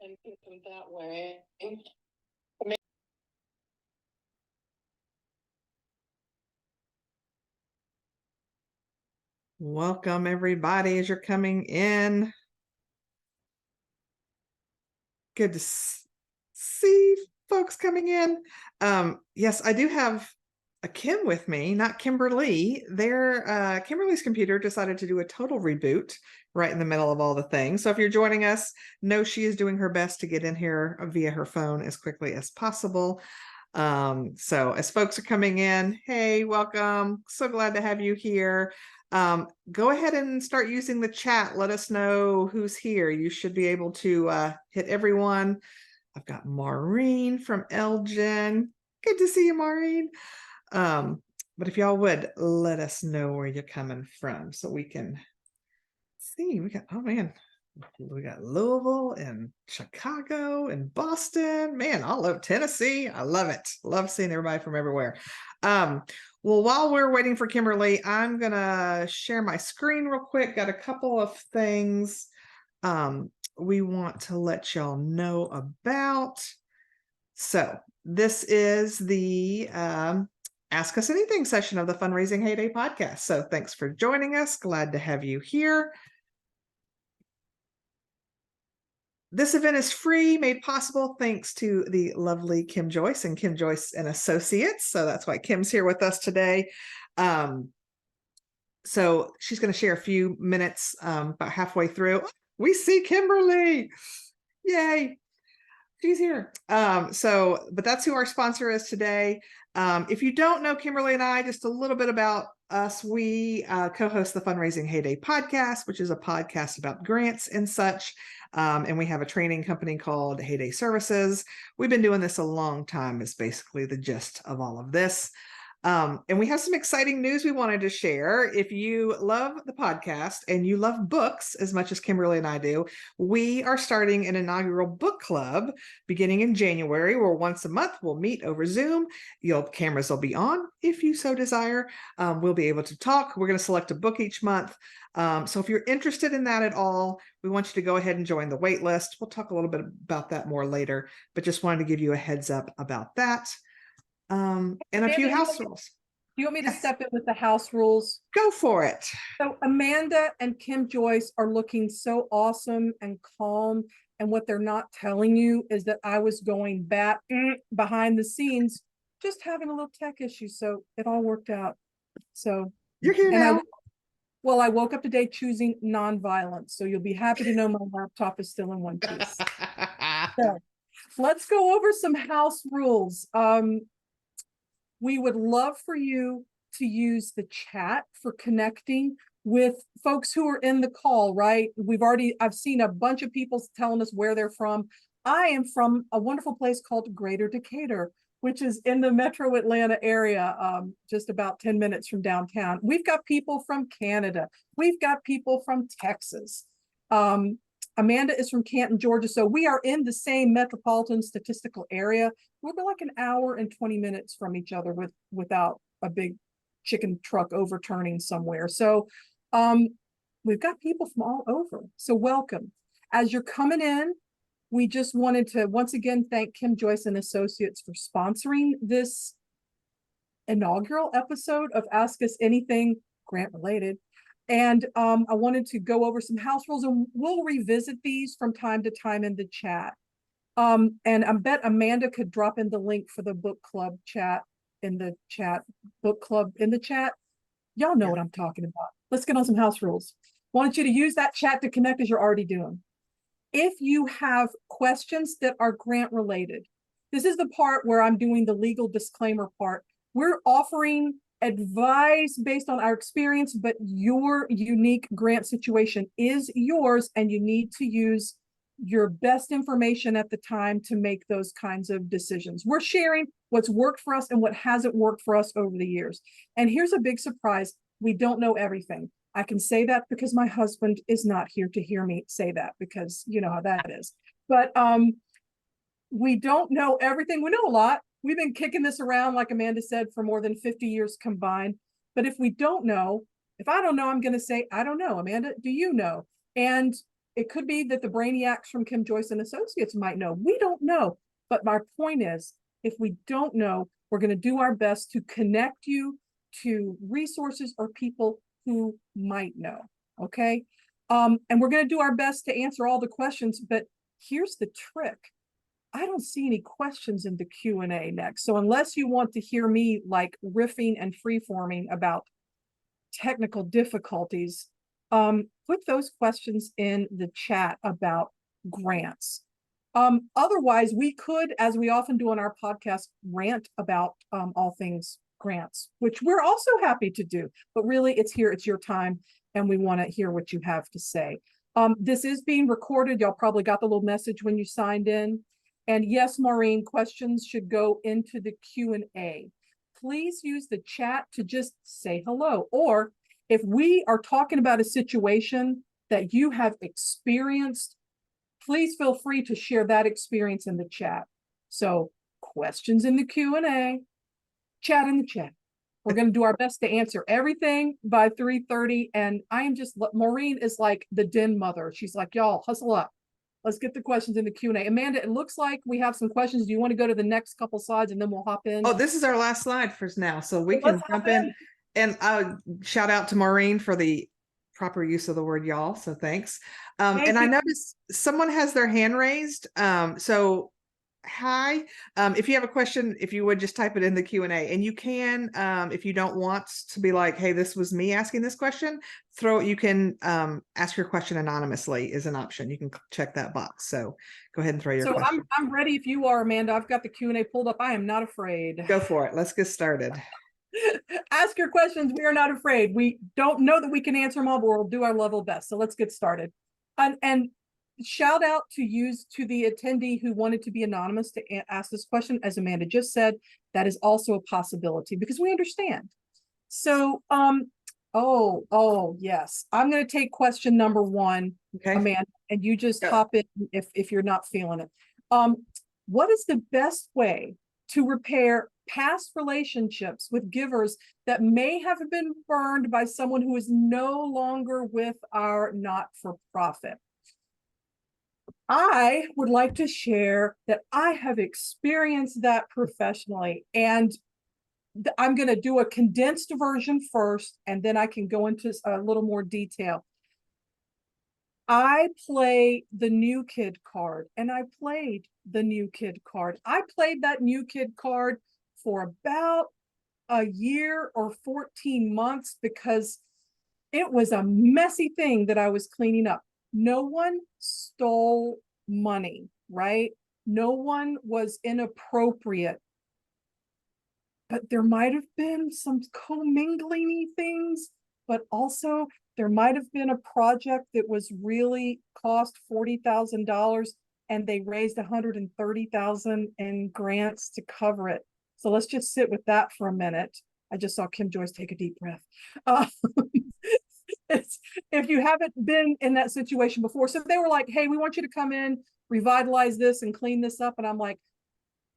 and put them that way. Welcome everybody as you're coming in. Good to see folks coming in. Yes, I do have a Kim with me, not Kimberly. Kimberly's computer decided to do a total reboot right in the middle of all the things. So if you're joining us, know she is doing her best to get in here via her phone as quickly as possible. So as folks are coming in, hey, welcome. So glad to have you here. Go ahead and start using the chat. Let us know who's here. You should be able to hit everyone. I've got Maureen from Elgin. Good to see you, Maureen. But if y'all would let us know where you're coming from so we can see. Oh man, we got Louisville and Chicago and Boston. Man, all over Tennessee. I love it. Love seeing everybody from everywhere. Well, while we're waiting for Kimberly, I'm gonna share my screen real quick. Got a couple of things we want to let y'all know about. So this is the Ask Us Anything session of the Fundraising Heyday podcast. So thanks for joining us. Glad to have you here. This event is free, made possible thanks to the lovely Kim Joyce and Kim Joyce and Associates. So that's why Kim's here with us today. So she's going to share a few minutes about halfway through. We see Kimberly. Yay. She's here. But that's who our sponsor is today. If you don't know Kimberly and I, just a little bit about us. We co-host the Fundraising Heyday podcast, which is a podcast about grants and such. And we have a training company called Heyday Services. We've been doing this a long time is basically the gist of all of this. And we have some exciting news we wanted to share. If you love the podcast and you love books as much as Kimberly and I do, we are starting an inaugural book club beginning in January, where once a month we'll meet over Zoom. Cameras will be on if you so desire. We'll be able to talk. We're going to select a book each month. So if you're interested in that at all, we want you to go ahead and join the wait list. We'll talk a little bit about that more later, but just wanted to give you a heads up about that. And a few house rules. Do you want me to step in with the house rules? Go for it. So Amanda and Kim Joyce are looking so awesome and calm. And what they're not telling you is that I was going back behind the scenes, just having a little tech issue. So it all worked out. So you're here now. I woke up today choosing nonviolence. So you'll be happy to know my laptop is still in one piece. So let's go over some house rules. We would love for you to use the chat for connecting with folks who are in the call, right? I've seen a bunch of people telling us where they're from. I am from a wonderful place called Greater Decatur, which is in the metro Atlanta area, just about 10 minutes from downtown. We've got people from Canada. We've got people from Texas. Amanda is from Canton, Georgia. So we are in the same metropolitan statistical area. We'll be like an hour and 20 minutes from each other without a big chicken truck overturning somewhere. So we've got people from all over. So welcome. As you're coming in, we just wanted to once again thank Kim Joyce and Associates for sponsoring this inaugural episode of Ask Us Anything grant related. And I wanted to go over some house rules, and we'll revisit these from time to time in the chat. And I bet Amanda could drop in the link for the book club chat in the chat, book club in the chat. Y'all know what I'm talking about. Let's get on some house rules. Wanted you to use that chat to connect as you're already doing. If you have questions that are grant related, this is the part where I'm doing the legal disclaimer part. We're offering advice based on our experience, but your unique grant situation is yours, and you need to use your best information at the time to make those kinds of decisions. We're sharing what's worked for us and what hasn't worked for us over the years. And here's a big surprise. We don't know everything. I can say that because my husband is not here to hear me say that, because you know how that is. But we don't know everything. We know a lot. We've been kicking this around, like Amanda said, for more than 50 years combined. But if we don't know, if I don't know, I'm going to say, I don't know. Amanda, do you know? And it could be that the brainiacs from Kim Joyce and Associates might know. We don't know. But my point is, if we don't know, we're going to do our best to connect you to resources or people who might know. Okay. And we're going to do our best to answer all the questions, but here's the trick. I don't see any questions in the Q&A next. So unless you want to hear me like riffing and freeforming about technical difficulties, put those questions in the chat about grants. Otherwise, we could, as we often do on our podcast, rant about all things grants, which we're also happy to do. But really, it's your time, and we want to hear what you have to say. This is being recorded. Y'all probably got the little message when you signed in. And yes, Maureen, questions should go into the Q&A. Please use the chat to just say hello. Or if we are talking about a situation that you have experienced, please feel free to share that experience in the chat. So questions in the Q&A, chat in the chat. We're going to do our best to answer everything by 3:30. And I am just, Maureen is like the den mother. She's like, y'all hustle up. Let's get the questions in the Q&A. Amanda, it looks like we have some questions. Do you want to go to the next couple slides and then we'll hop in? Oh, this is our last slide for now. So we Well, can jump in. And shout out to Maureen for the proper use of the word y'all. So thanks. And I noticed someone has their hand raised. So hi, if you have a question, if you would just type it in the Q&A, and you can, if you don't want to be like, hey, this was me asking this question, you can ask your question anonymously is an option. You can check that box. So go ahead and throw your question. I'm ready if you are, Amanda. I've got the Q&A pulled up. I am not afraid. Go for it. Let's get started. Ask your questions. We are not afraid. We don't know that we can answer them all, but we'll do our level best. So let's get started. And shout out to the attendee who wanted to be anonymous to ask this question. As Amanda just said, that is also a possibility because we understand. So, oh yes, I'm going to take question number 1, okay, Amanda, and you just hop in if you're not feeling it. What is the best way to repair past relationships with givers that may have been burned by someone who is no longer with our not-for-profit? I would like to share that I have experienced that professionally, and I'm going to do a condensed version first, and then I can go into a little more detail. I play the new kid card, and I played the new kid card. I played that new kid card for about a year or 14 months because it was a messy thing that I was cleaning up. No one stole money, right? No one was inappropriate. But there might have been some commingling things, but also there might have been a project that was really cost $40,000 and they raised $130,000 in grants to cover it. So let's just sit with that for a minute. I just saw Kim Joyce take a deep breath. If you haven't been in that situation before. So they were like, hey, we want you to come in, revitalize this and clean this up. And I'm like,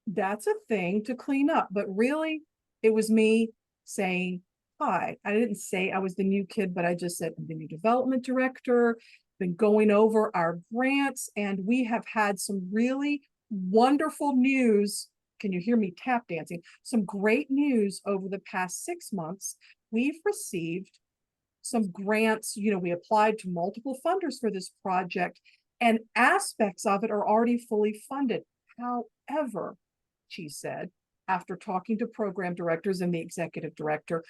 that's a thing to clean up. But really, it was me saying hi. I didn't say I was the new kid, but I just said I'm the new development director, been going over our grants, and we have had some really wonderful news. Can you hear me tap dancing? Some great news over the past 6 months. We've received some grants. You know, we applied to multiple funders for this project, and aspects of it are already fully funded. However, she said, after talking to program directors and the executive director,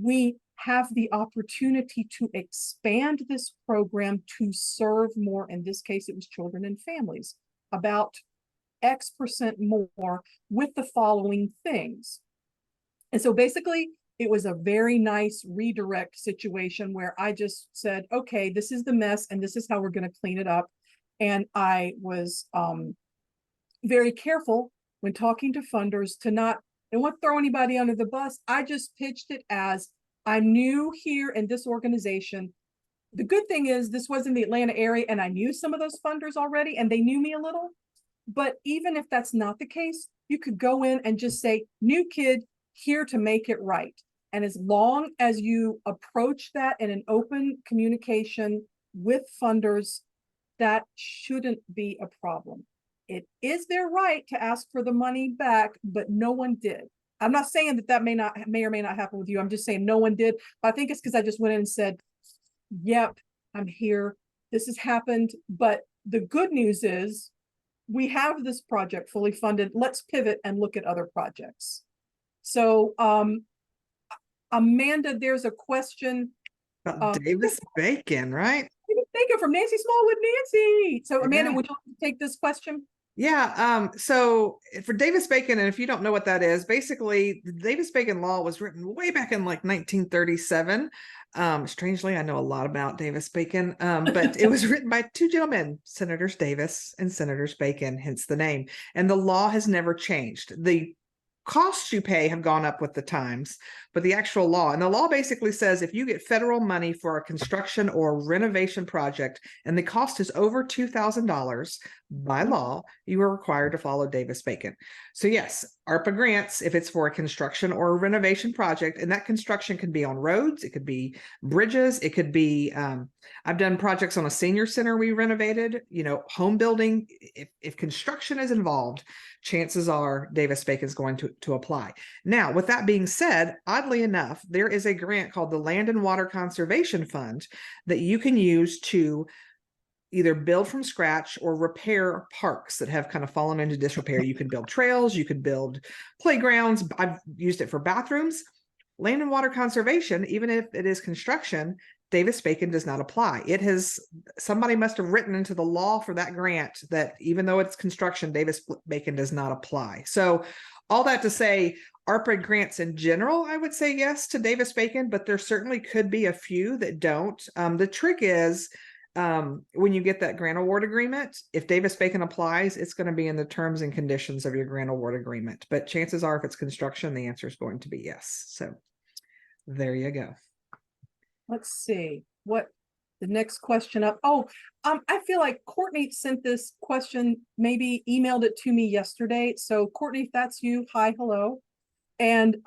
we have the opportunity to expand this program to serve more. In this case, it was children and families, about X% more, with the following things. And so basically, it was a very nice redirect situation where I just said, okay, this is the mess and this is how we're going to clean it up. And I was very careful when talking to funders to not, I don't want to throw anybody under the bus. I just pitched it as, I'm new here in this organization. The good thing is this was in the Atlanta area and I knew some of those funders already and they knew me a little. But even if that's not the case, you could go in and just say, new kid, here to make it right. And as long as you approach that in an open communication with funders, that shouldn't be a problem. It is their right to ask for the money back, but no one did. I'm not saying that may or may not happen with you. I'm just saying no one did. But I think it's because I just went in and said, yep, I'm here. This has happened. But the good news is we have this project fully funded. Let's pivot and look at other projects. So, Amanda, there's a question. About Davis Bacon, right? Thank you from Nancy Smallwood. Nancy. So, Amanda, Yeah. would you like to take this question? Yeah, so for Davis Bacon, and if you don't know what that is, basically the Davis Bacon law was written way back in like 1937. Strangely, I know a lot about Davis Bacon, but it was written by two gentlemen, Senators Davis and Senators Bacon, hence the name. And the law has never changed. The costs you pay have gone up with the times, but the actual law, and the law basically says if you get federal money for a construction or renovation project and the cost is over $2,000 by law, you are required to follow Davis Bacon. So yes, ARPA grants, if it's for a construction or a renovation project, and that construction could be on roads, it could be bridges, it could be, I've done projects on a senior center we renovated, home building. If construction is involved, chances are Davis Bacon is going to apply. Now, with that being said, oddly enough, there is a grant called the Land and Water Conservation Fund that you can use to either build from scratch or repair parks that have kind of fallen into disrepair. You can build trails, you can build playgrounds. I've used it for bathrooms. Land and Water Conservation, even if it is construction, Davis Bacon does not apply. Somebody must have written into the law for that grant that even though it's construction, Davis Bacon does not apply. So all that to say, ARPA grants in general, I would say yes to Davis Bacon, but there certainly could be a few that don't. The trick is, when you get that grant award agreement, if Davis Bacon applies, it's going to be in the terms and conditions of your grant award agreement. But chances are, if it's construction, the answer is going to be yes. So there you go. Let's see what the next question up. Oh, I feel like Courtney sent this question, maybe emailed it to me yesterday. So Courtney, if that's you, hi, hello. And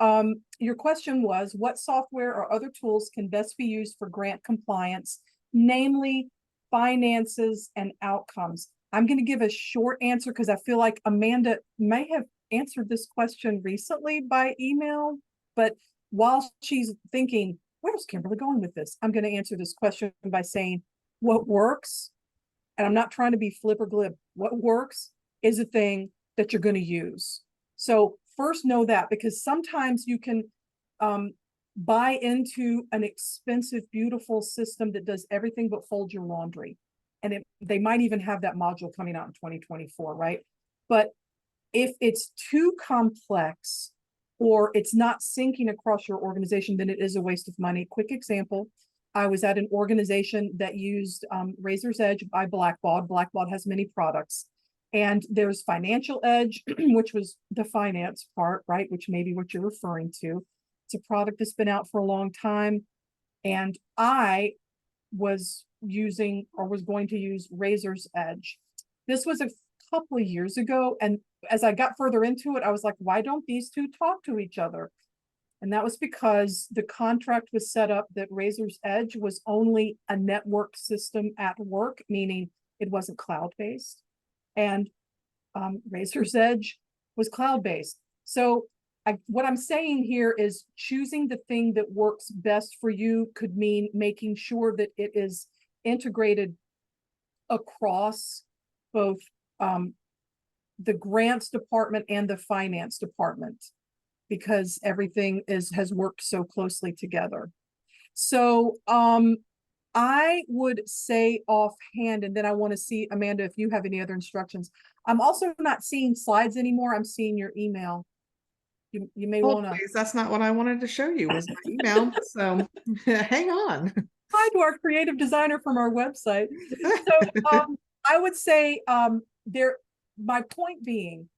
your question was, what software or other tools can best be used for grant compliance, namely finances and outcomes? I'm going to give a short answer because I feel like Amanda may have answered this question recently by email, but while she's thinking, where's Kimberly going with this? I'm going to answer this question by saying what works, and I'm not trying to be flip or glib, what works is a thing that you're going to use. So first know that, because sometimes you can buy into an expensive, beautiful system that does everything but fold your laundry. And they might even have that module coming out in 2024, right? But if it's too complex, or it's not syncing across your organization, then it is a waste of money. Quick example, I was at an organization that used Razor's Edge by Blackbaud. Blackbaud has many products. And there's Financial Edge, which was the finance part, right? Which may be what you're referring to. It's a product that's been out for a long time. And I was using, or was going to use, Razor's Edge. This was a couple of years ago. And as I got further into it, I was like, why don't these two talk to each other? And that was because the contract was set up that Razor's Edge was only a network system at work, meaning it wasn't cloud-based. And Razor's Edge was cloud-based. So what I'm saying here is choosing the thing that works best for you could mean making sure that it is integrated across both the grants department and the finance department, because everything has worked so closely together. So I would say offhand, and then I want to see, Amanda, if you have any other instructions. I'm also not seeing slides anymore. I'm seeing your email. You may want to. That's not what I wanted to show you, was my email. So hang on. Hi to our creative designer from our website. So I would say my point being,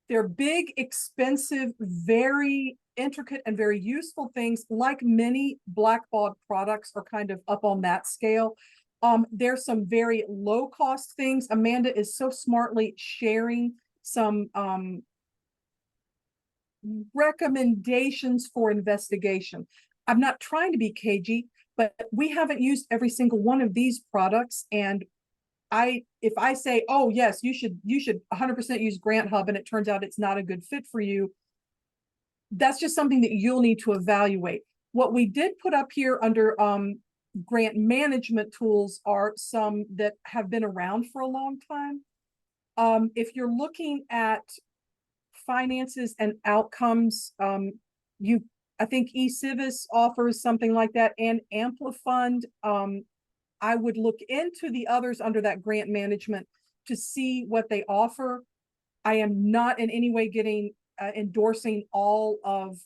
they're big, expensive, very intricate and very useful things, like many Blackbaud products are kind of up on that scale. There's some very low cost things. Amanda is so smartly sharing some recommendations for investigation. I'm not trying to be cagey, but we haven't used every single one of these products, and if I say, oh yes, you should 100% use Grant Hub, and it turns out it's not a good fit for you, that's just something that you'll need to evaluate. What we did put up here under grant management tools are some that have been around for a long time. If you're looking at finances and outcomes, I think eCivis offers something like that, and Amplifund. I would look into the others under that grant management to see what they offer. I am not in any way endorsing all of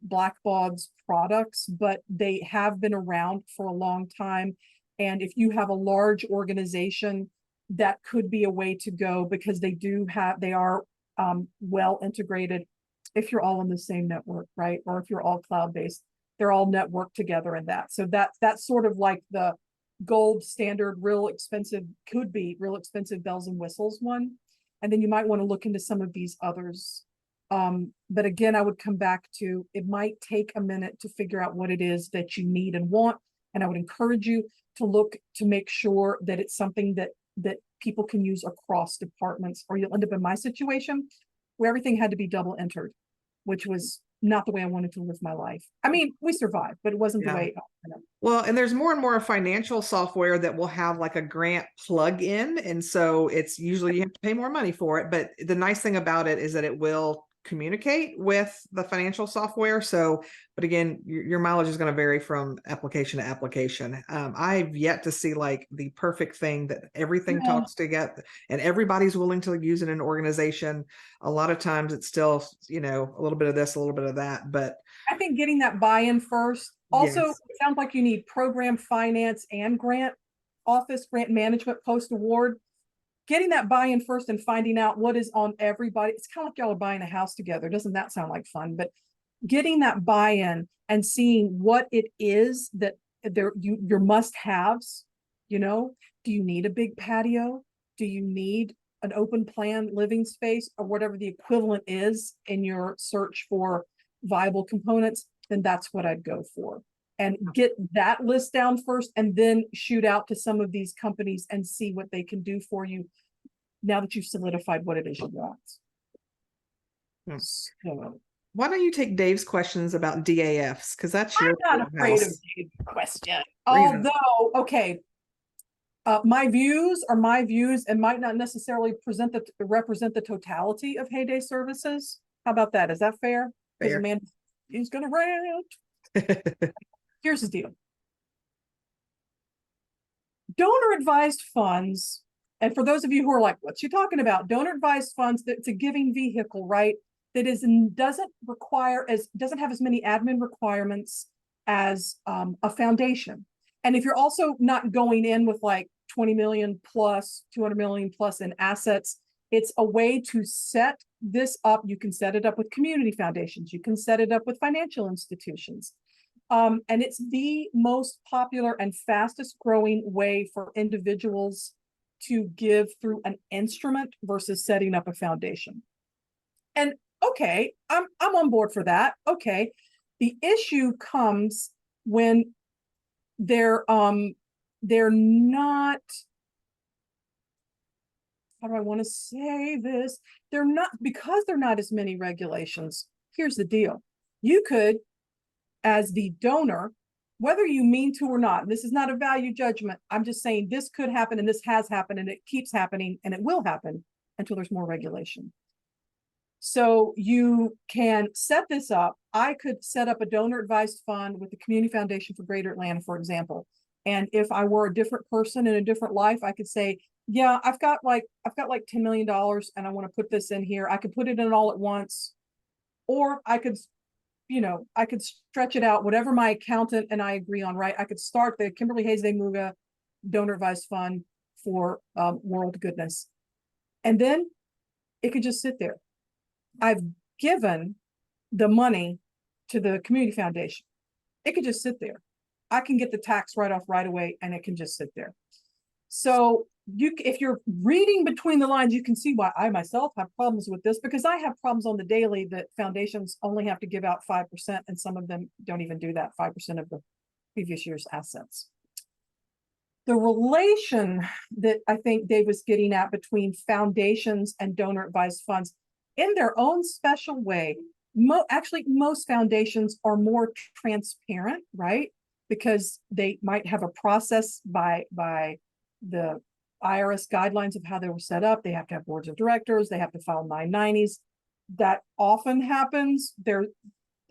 Blackbaud's products, but they have been around for a long time. And if you have a large organization, that could be a way to go, because they are well integrated. If you're all on the same network, right? Or if you're all cloud-based, they're all networked together in that. So that's sort of like the gold standard, could be real expensive bells and whistles one. And then you might want to look into some of these others. But again, I would come back to, it might take a minute to figure out what it is that you need and want. And I would encourage you to look to make sure that it's something that people can use across departments, or you'll end up in my situation where everything had to be double entered, which was not the way I wanted to live my life. I mean, we survived, but it wasn't the way. Well, and there's more and more financial software that will have like a grant plug-in. And so it's usually you have to pay more money for it. But the nice thing about it is that it will communicate with the financial software. So, but again, your mileage is going to vary from application to application. I've yet to see like the perfect thing that everything talks together and everybody's willing to use in an organization. A lot of times it's still, a little bit of this, a little bit of that, but I think getting that buy-in first. Also, yes. It sounds like you need program finance and grant management post-award. Getting that buy-in first and finding out what is on everybody. It's kind of like y'all are buying a house together. Doesn't that sound like fun? But getting that buy-in and seeing what it is that your must-haves, do you need a big patio? Do you need an open plan living space, or whatever the equivalent is in your search for viable components? Then that's what I'd go for. And get that list down first, and then shoot out to some of these companies and see what they can do for you now that you've solidified what it is you want. So, why don't you take Dave's questions about DAFs? Because that's your I'm not afraid of Dave's question. Although, okay, my views are my views and might not necessarily represent the totality of Heyday Services. How about that? Is that fair? Because man, he's gonna rant. Here's the deal. Donor advised funds, and for those of you who are like, what's she talking about? Donor advised funds, it's a giving vehicle, right? That doesn't have as many admin requirements as a foundation. And if you're also not going in with like 20 million plus, 200 million plus in assets, it's a way to set this up. You can set it up with community foundations. You can set it up with financial institutions. And it's the most popular and fastest growing way for individuals to give through an instrument versus setting up a foundation. And okay, I'm on board for that. Okay. The issue comes when they're not, how do I want to say this? Because they're not as many regulations. Here's the deal. You could, as the donor, whether you mean to or not, this is not a value judgment. I'm just saying this could happen, and this has happened, and it keeps happening, and it will happen until there's more regulation. So you can set this up. I could set up a donor advised fund with the Community Foundation for Greater Atlanta, for example. And if I were a different person in a different life, I could say, yeah, I've got like $10 million and I want to put this in here. I could put it in all at once, or I could stretch it out, whatever my accountant and I agree on, right? I could start the Kimberly Hayes de Muga Donor Advised Fund for world goodness. And then it could just sit there. I've given the money to the community foundation. It could just sit there. I can get the tax write-off right away, and it can just sit there. So if you're reading between the lines, you can see why I myself have problems with this, because I have problems on the daily that foundations only have to give out 5%, and some of them don't even do that, 5% of the previous year's assets. The relation that I think Dave was getting at between foundations and donor advised funds, in their own special way, actually most foundations are more transparent, right? Because they might have a process by the IRS guidelines of how they were set up. They have to have boards of directors. They have to file 990s. That often happens. The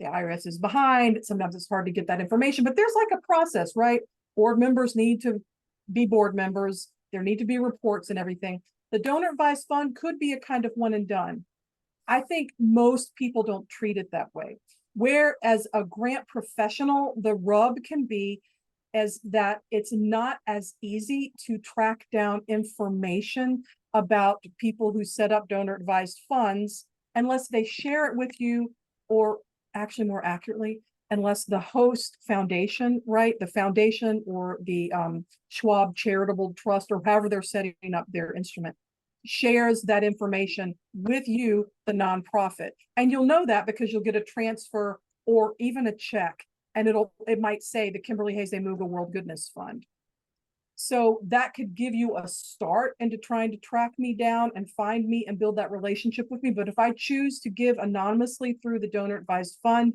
IRS is behind. Sometimes it's hard to get that information, but there's like a process, right? Board members need to be board members. There need to be reports and everything. The donor advised fund could be a kind of one and done. I think most people don't treat it that way. Whereas a grant professional, the rub can be as that it's not as easy to track down information about people who set up donor advised funds unless they share it with you, or actually more accurately, unless the host foundation, right? The foundation or the Schwab Charitable Trust, or however they're setting up their instrument, shares that information with you, the nonprofit. And you'll know that because you'll get a transfer or even a check, and it might say the Kimberly Hayes de Muga World Goodness Fund. So that could give you a start into trying to track me down and find me and build that relationship with me. But if I choose to give anonymously through the donor advised fund,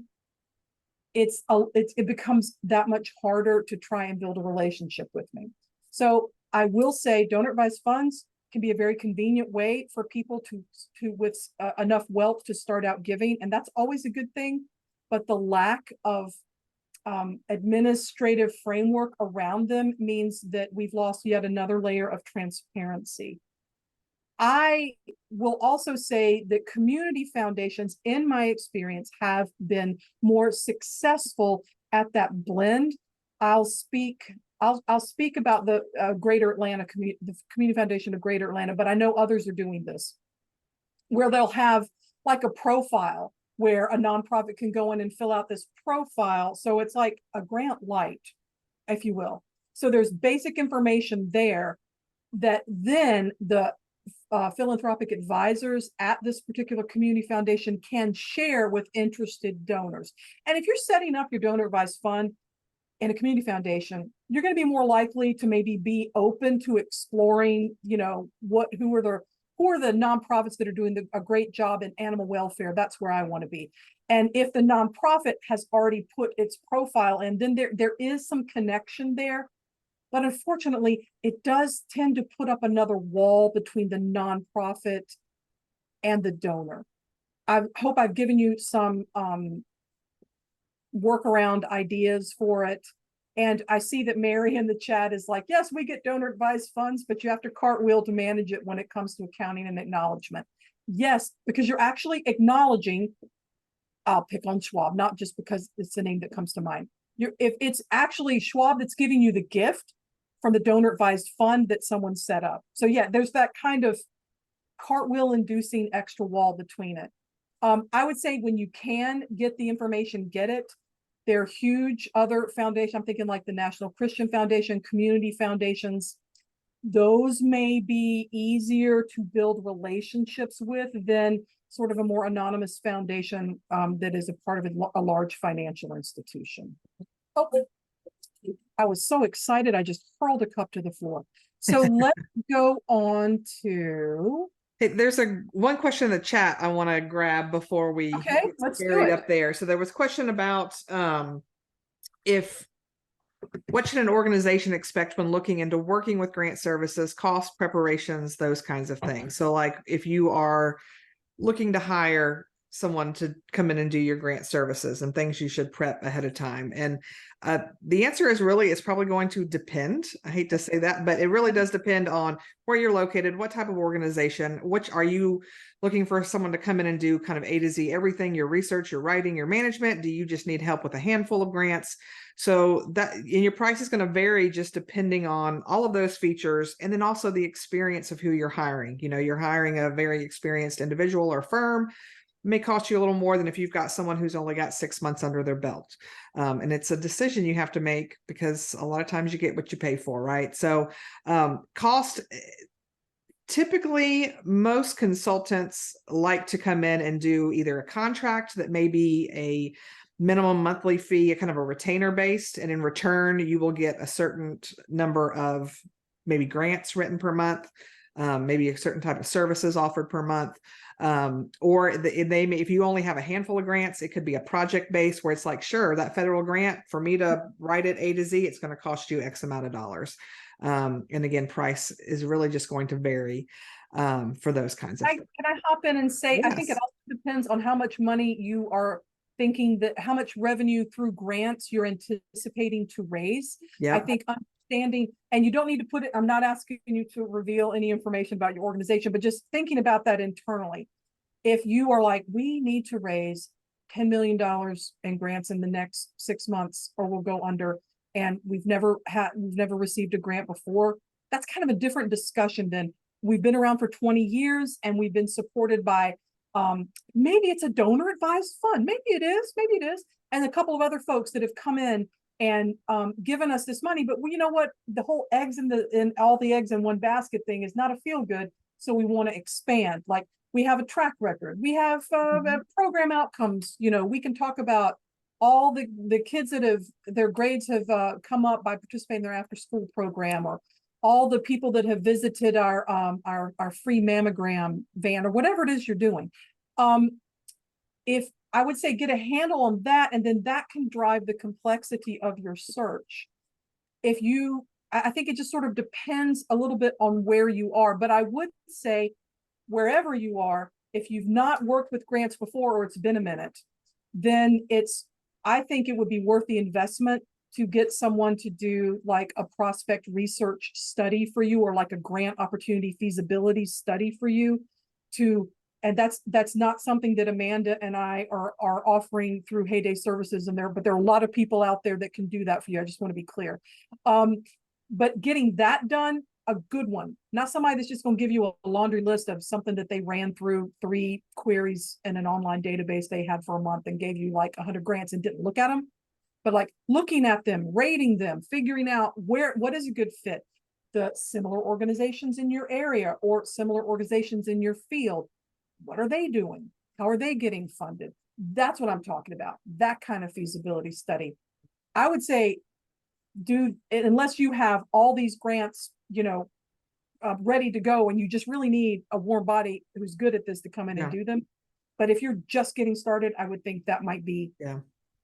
it becomes that much harder to try and build a relationship with me. So I will say donor advised funds can be a very convenient way for people to with enough wealth to start out giving, and that's always a good thing. But the lack of administrative framework around them means that we've lost yet another layer of transparency. I will also say that community foundations, in my experience, have been more successful at that blend. I'll speak about the Greater Atlanta the Community Foundation of Greater Atlanta, but I know others are doing this, where they'll have like a profile where a nonprofit can go in and fill out this profile. So it's like a grant light, if you will. So there's basic information there that then the philanthropic advisors at this particular community foundation can share with interested donors. And if you're setting up your donor advised fund in a community foundation, you're going to be more likely to maybe be open to exploring, you know, who are the nonprofits that are doing a great job in animal welfare. That's where I want to be. And if the nonprofit has already put its profile in, then there is some connection there. But unfortunately, it does tend to put up another wall between the nonprofit and the donor. I hope I've given you some workaround ideas for it. And I see that Mary in the chat is like, yes, we get donor advised funds, but you have to cartwheel to manage it when it comes to accounting and acknowledgement. Yes, because you're actually acknowledging, I'll pick on Schwab, not just because it's the name that comes to mind. If it's actually Schwab that's giving you the gift from the donor advised fund that someone set up. So yeah, there's that kind of cartwheel inducing extra wall between it. I would say when you can get the information, get it. There are huge other foundations. I'm thinking like the National Christian Foundation, community foundations. Those may be easier to build relationships with than sort of a more anonymous foundation that is a part of a large financial institution. Oh, I was so excited, I just hurled a cup to the floor. So let's go on to... Hey, there's one question in the chat I want to grab before we let's buried do it up there. So there was a question about what should an organization expect when looking into working with grant services, cost preparations, those kinds of things. So like if you are looking to hire someone to come in and do your grant services and things you should prep ahead of time. And the answer is really, it's probably going to depend. I hate to say that, but it really does depend on where you're located, what type of organization, which are you looking for someone to come in and do kind of A to Z, everything, your research, your writing, your management? Do you just need help with a handful of grants? So that, and your price is going to vary just depending on all of those features. And then also the experience of who you're hiring. You know, you're hiring a very experienced individual or firm, may cost you a little more than if you've got someone who's only got 6 months under their belt. And it's a decision you have to make because a lot of times you get what you pay for, right? So cost, typically most consultants like to come in and do either a contract that may be a minimum monthly fee, a kind of a retainer based, and in return, you will get a certain number of maybe grants written per month, maybe a certain type of services offered per month. Or they may, if you only have a handful of grants, it could be a project based where it's like, sure, that federal grant for me to write it A to Z, it's going to cost you X amount of dollars. And again, price is really just going to vary for those kinds of things. Can I hop in and say, I think it Yes. also depends on how much money you are thinking that, how much revenue through grants you're anticipating to raise. Yeah. I think understanding, and you don't need to put it, I'm not asking you to reveal any information about your organization, but just thinking about that internally. If you are like, we need to raise $10 million in grants in the next 6 months, or we'll go under, and we've never received a grant before, that's kind of a different discussion than we've been around for 20 years and we've been supported by, maybe it's a donor advised fund. Maybe it is. And a couple of other folks that have come in and given us this money. But you know what? The whole all the eggs in one basket thing is not a feel good. So we want to expand. Like, we have a track record. We have program outcomes. You know, we can talk about all the kids that have, their grades have come up by participating in their after school program, or all the people that have visited our free mammogram van, or whatever it is you're doing. If I would say, get a handle on that, and then that can drive the complexity of your search. I think it just sort of depends a little bit on where you are, but I would say wherever you are, if you've not worked with grants before, or it's been a minute, then I think it would be worth the investment to get someone to do like a prospect research study for you, or like a grant opportunity feasibility study for you and that's not something that Amanda and I are offering through Heyday Services but there are a lot of people out there that can do that for you. I just want to be clear. But getting that done, a good one, not somebody that's just going to give you a laundry list of something that they ran through 3 queries in an online database they had for a month and gave you like 100 grants and didn't look at them. But like looking at them, rating them, figuring out what is a good fit, the similar organizations in your area or similar organizations in your field. What are they doing? How are they getting funded? That's what I'm talking about. That kind of feasibility study. I would say, unless you have all these grants, ready to go, and you just really need a warm body who's good at this to come in and do them. But if you're just getting started, I would think that might be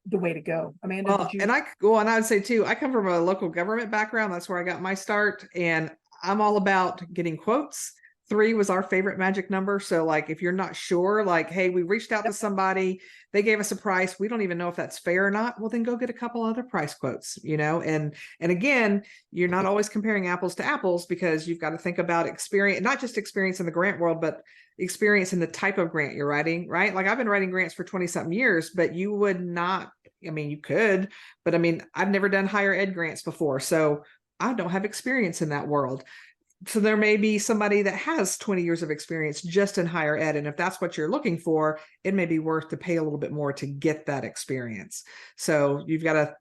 the way to go. Amanda, and I would say too, I come from a local government background. That's where I got my start, and I'm all about getting quotes. 3 was our favorite magic number. So like, if you're not sure, like, hey, we reached out to somebody, they gave us a price, we don't even know if that's fair or not, well, then go get a couple other price quotes, and again, you're not always comparing apples to apples, because you've got to think about experience, not just experience in the grant world, but experience in the type of grant you're writing, right? Like, I've been writing grants for 20 something years, but you would not, you could, but I've never done higher ed grants before. So I don't have experience in that world. So there may be somebody that has 20 years of experience just in higher ed. And if that's what you're looking for, it may be worth to pay a little bit more to get that experience. So you've got to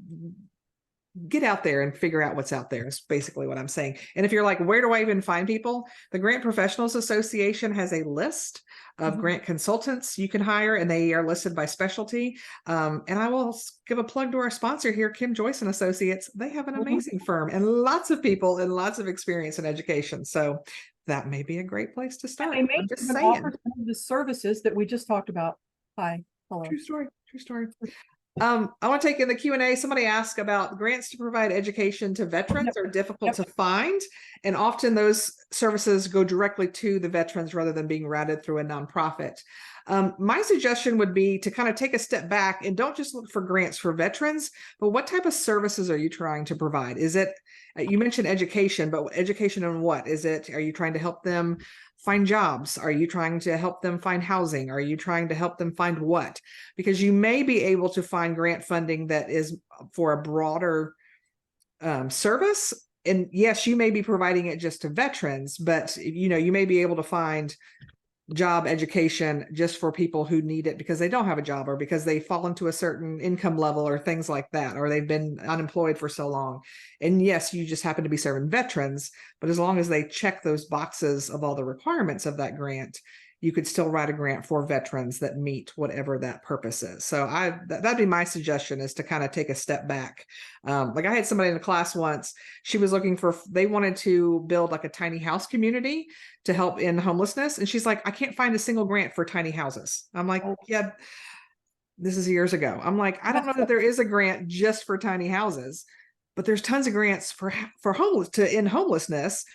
get out there and figure out what's out there is basically what I'm saying. And if you're like, where do I even find people? The Grant Professionals Association has a list of grant consultants you can hire, and they are listed by specialty. And I will give a plug to our sponsor here, Kim Joyce and Associates. They have an amazing firm and lots of people and lots of experience in education. So that may be a great place to start. And they may even offer some of the services that we just talked about. Hi. Hello. True story. I want to take in the Q&A. Somebody asked about grants to provide education to veterans are difficult to find. And often those services go directly to the veterans rather than being routed through a nonprofit. My suggestion would be to kind of take a step back and don't just look for grants for veterans, but what type of services are you trying to provide? Is it, you mentioned education, but education on what? Are you trying to help them find jobs? Are you trying to help them find housing? Are you trying to help them find what? Because you may be able to find grant funding that is for a broader service. And yes, you may be providing it just to veterans, but you may be able to find job education just for people who need it because they don't have a job, or because they fall into a certain income level, or things like that, or they've been unemployed for so long. And yes, you just happen to be serving veterans, but as long as they check those boxes of all the requirements of that grant, you could still write a grant for veterans that meet whatever that purpose is. So that'd be my suggestion, is to kind of take a step back. Like I had somebody in the class once, she was looking for, they wanted to build like a tiny house community to help in homelessness. And she's like, I can't find a single grant for tiny houses. I'm like, yeah, this is years ago. I'm like, I don't know that there is a grant just for tiny houses, but there's tons of grants for homeless, to end homelessness.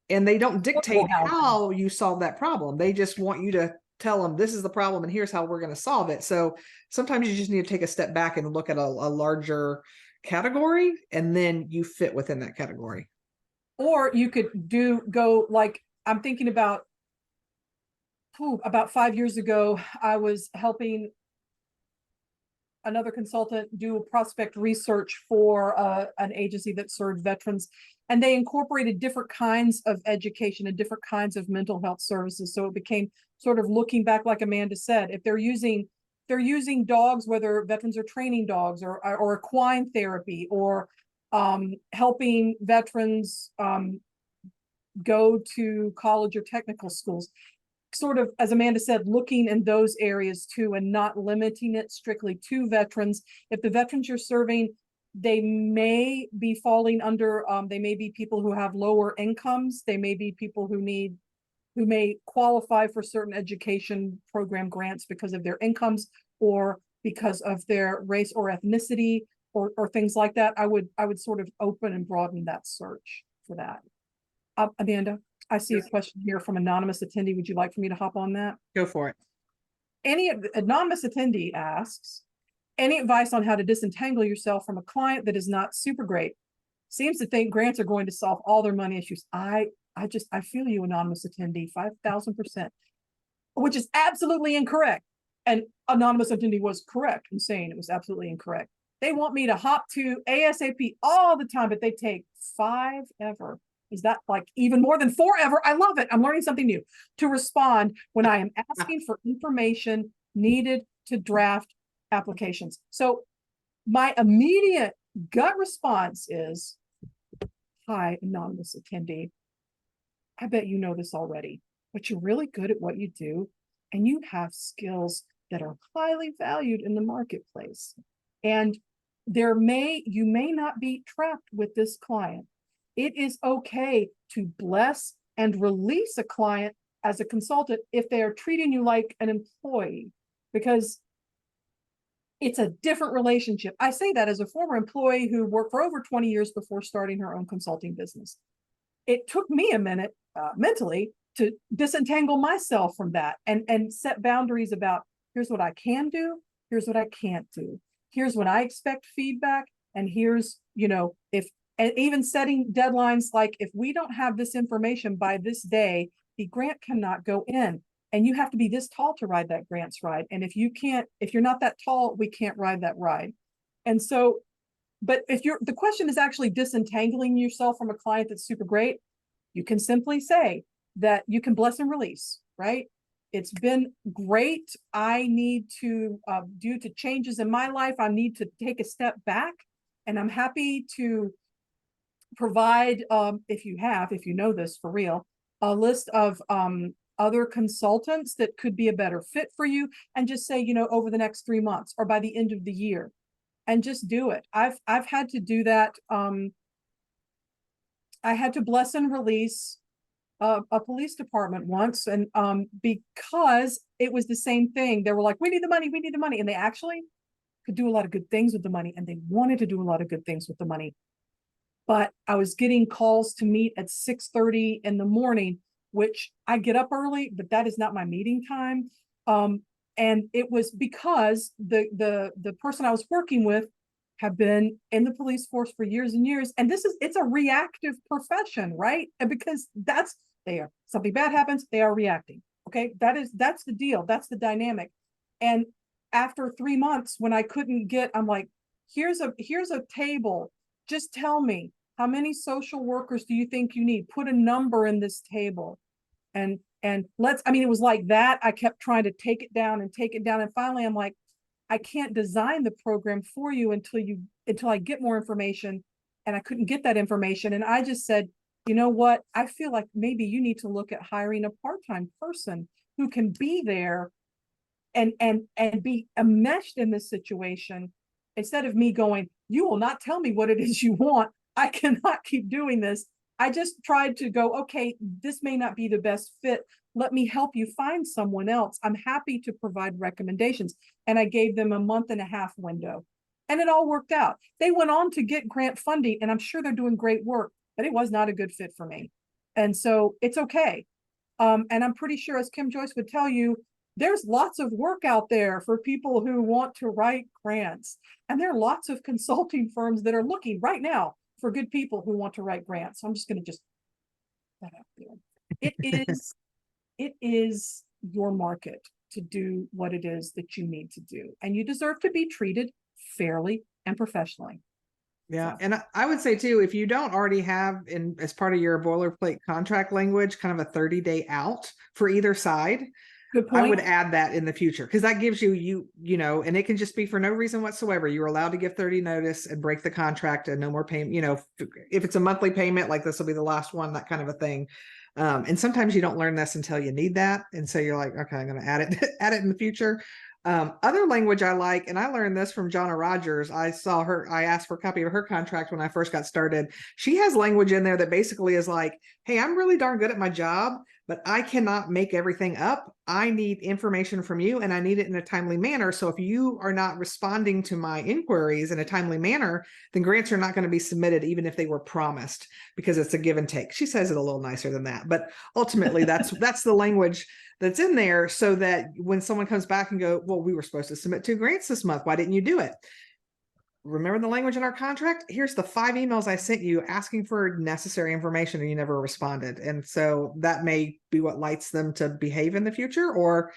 And they don't dictate how you solve that problem. They just want you to tell them this is the problem and here's how we're going to solve it. So sometimes you just need to take a step back and look at a larger category, and then you fit within that category. Or you could go like, I'm thinking about 5 years ago, I was helping another consultant do prospect research for an agency that served veterans, and they incorporated different kinds of education and different kinds of mental health services. So it became sort of looking back, like Amanda said, if they're using dogs, whether veterans are training dogs, or equine therapy, or helping veterans go to college or technical schools. Sort of, as Amanda said, looking in those areas too, and not limiting it strictly to veterans. If the veterans you're serving, they may be falling under, they may be people who have lower incomes. They may be people who may qualify for certain education program grants because of their incomes, or because of their race or ethnicity, or things like that. I would sort of open and broaden that search for that. Amanda, I see a question here from anonymous attendee. Would you like for me to hop on that? Go for it. Any anonymous attendee asks, any advice on how to disentangle yourself from a client that is not super great? Seems to think grants are going to solve all their money issues. I feel you, anonymous attendee, 5,000%, which is absolutely incorrect. And anonymous attendee was correct in saying it was absolutely incorrect. They want me to hop to ASAP all the time, but they take 5 ever. Is that like even more than 4 ever? I love it. I'm learning something new to respond when I am asking for information needed to draft applications. So my immediate gut response is, hi, anonymous attendee. I bet you know this already, but you're really good at what you do, and you have skills that are highly valued in the marketplace. And you may not be trapped with this client. It is okay to bless and release a client as a consultant if they are treating you like an employee, because it's a different relationship. I say that as a former employee who worked for over 20 years before starting her own consulting business. It took me a minute mentally to disentangle myself from that and set boundaries about, here's what I can do, here's what I can't do, here's when I expect feedback, and here's, and even setting deadlines, like if we don't have this information by this day, the grant cannot go in, and you have to be this tall to ride that grant's ride. And if you're not that tall, we can't ride that ride. And so, but if the question is actually disentangling yourself from a client that's super great, you can simply say that you can bless and release, right? It's been great. I need to, due to changes in my life, I need to take a step back, and I'm happy to provide, if you know this for real, a list of other consultants that could be a better fit for you, and just say, over the next 3 months or by the end of the year, and just do it. I've had to do that. I had to bless and release a police department once, and because it was the same thing. They were like, we need the money, and they actually could do a lot of good things with the money, and they wanted to do a lot of good things with the money. But I was getting calls to meet at 6:30 in the morning, which I get up early, but that is not my meeting time. And it was because the person I was working with had been in the police force for years and years. And it's a reactive profession, right? And because something bad happens, they are reacting. Okay. That's the deal. That's the dynamic. And after 3 months, when I couldn't I'm like, here's a table. Just tell me, how many social workers do you think you need? Put a number in this table. And it was like that. I kept trying to take it down. And finally I'm like, I can't design the program for you until I get more information. And I couldn't get that information. And I just said, you know what? I feel like maybe you need to look at hiring a part-time person who can be there and be enmeshed in this situation instead of me going, you will not tell me what it is you want. I cannot keep doing this. I just tried to go, okay, this may not be the best fit. Let me help you find someone else. I'm happy to provide recommendations. And I gave them a 1.5 month window. And it all worked out. They went on to get grant funding, and I'm sure they're doing great work, but it was not a good fit for me. And so it's okay. And I'm pretty sure, as Kim Joyce would tell you, there's lots of work out there for people who want to write grants. And there are lots of consulting firms that are looking right now for good people who want to write grants. So I'm just going to put that out there. It is your market to do what it is that you need to do. And you deserve to be treated fairly and professionally. Yeah. So. And I would say too, if you don't already have as part of your boilerplate contract language, kind of a 30-day out for either side, Good I point. would add that in the future, because that gives you know, and it can just be for no reason whatsoever. You're allowed to give 30 notice and break the contract and no more payment. You know, if it's a monthly payment, like this will be the last one, that kind of a thing. And sometimes you don't learn this until you need that. And so you're like, okay, I'm going to add it, add it in the future. Other language I like, and I learned this from Jonna Rogers. I asked for a copy of her contract when I first got started. She has language in there that basically is like, hey, I'm really darn good at my job, but I cannot make everything up. I need information from you, and I need it in a timely manner. So if you are not responding to my inquiries in a timely manner, then grants are not going to be submitted, even if they were promised, because it's a give and take. She says it a little nicer than that, but ultimately that's the language that's in there, so that when someone comes back and go, well, we were supposed to submit 2 grants this month, why didn't you do it? Remember the language in our contract? Here's the 5 emails I sent you asking for necessary information, and you never responded. And so that may be what lights them to behave in the future, or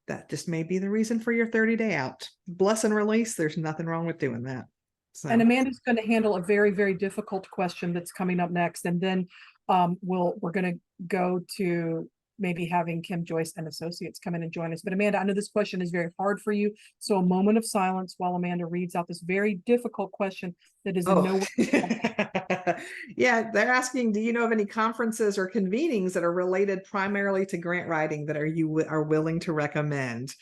that just may be the reason for your 30-day out. Bless and release. There's nothing wrong with doing that. So. And Amanda's going to handle a very, very difficult question that's coming up next. And then we're going to go to maybe having Kim Joyce and associates come in and join us. But Amanda, I know this question is very hard for you. So a moment of silence while Amanda reads out this very difficult question that is in no way. Yeah, they're asking, do you know of any conferences or convenings that are related primarily to grant writing that you are willing to recommend?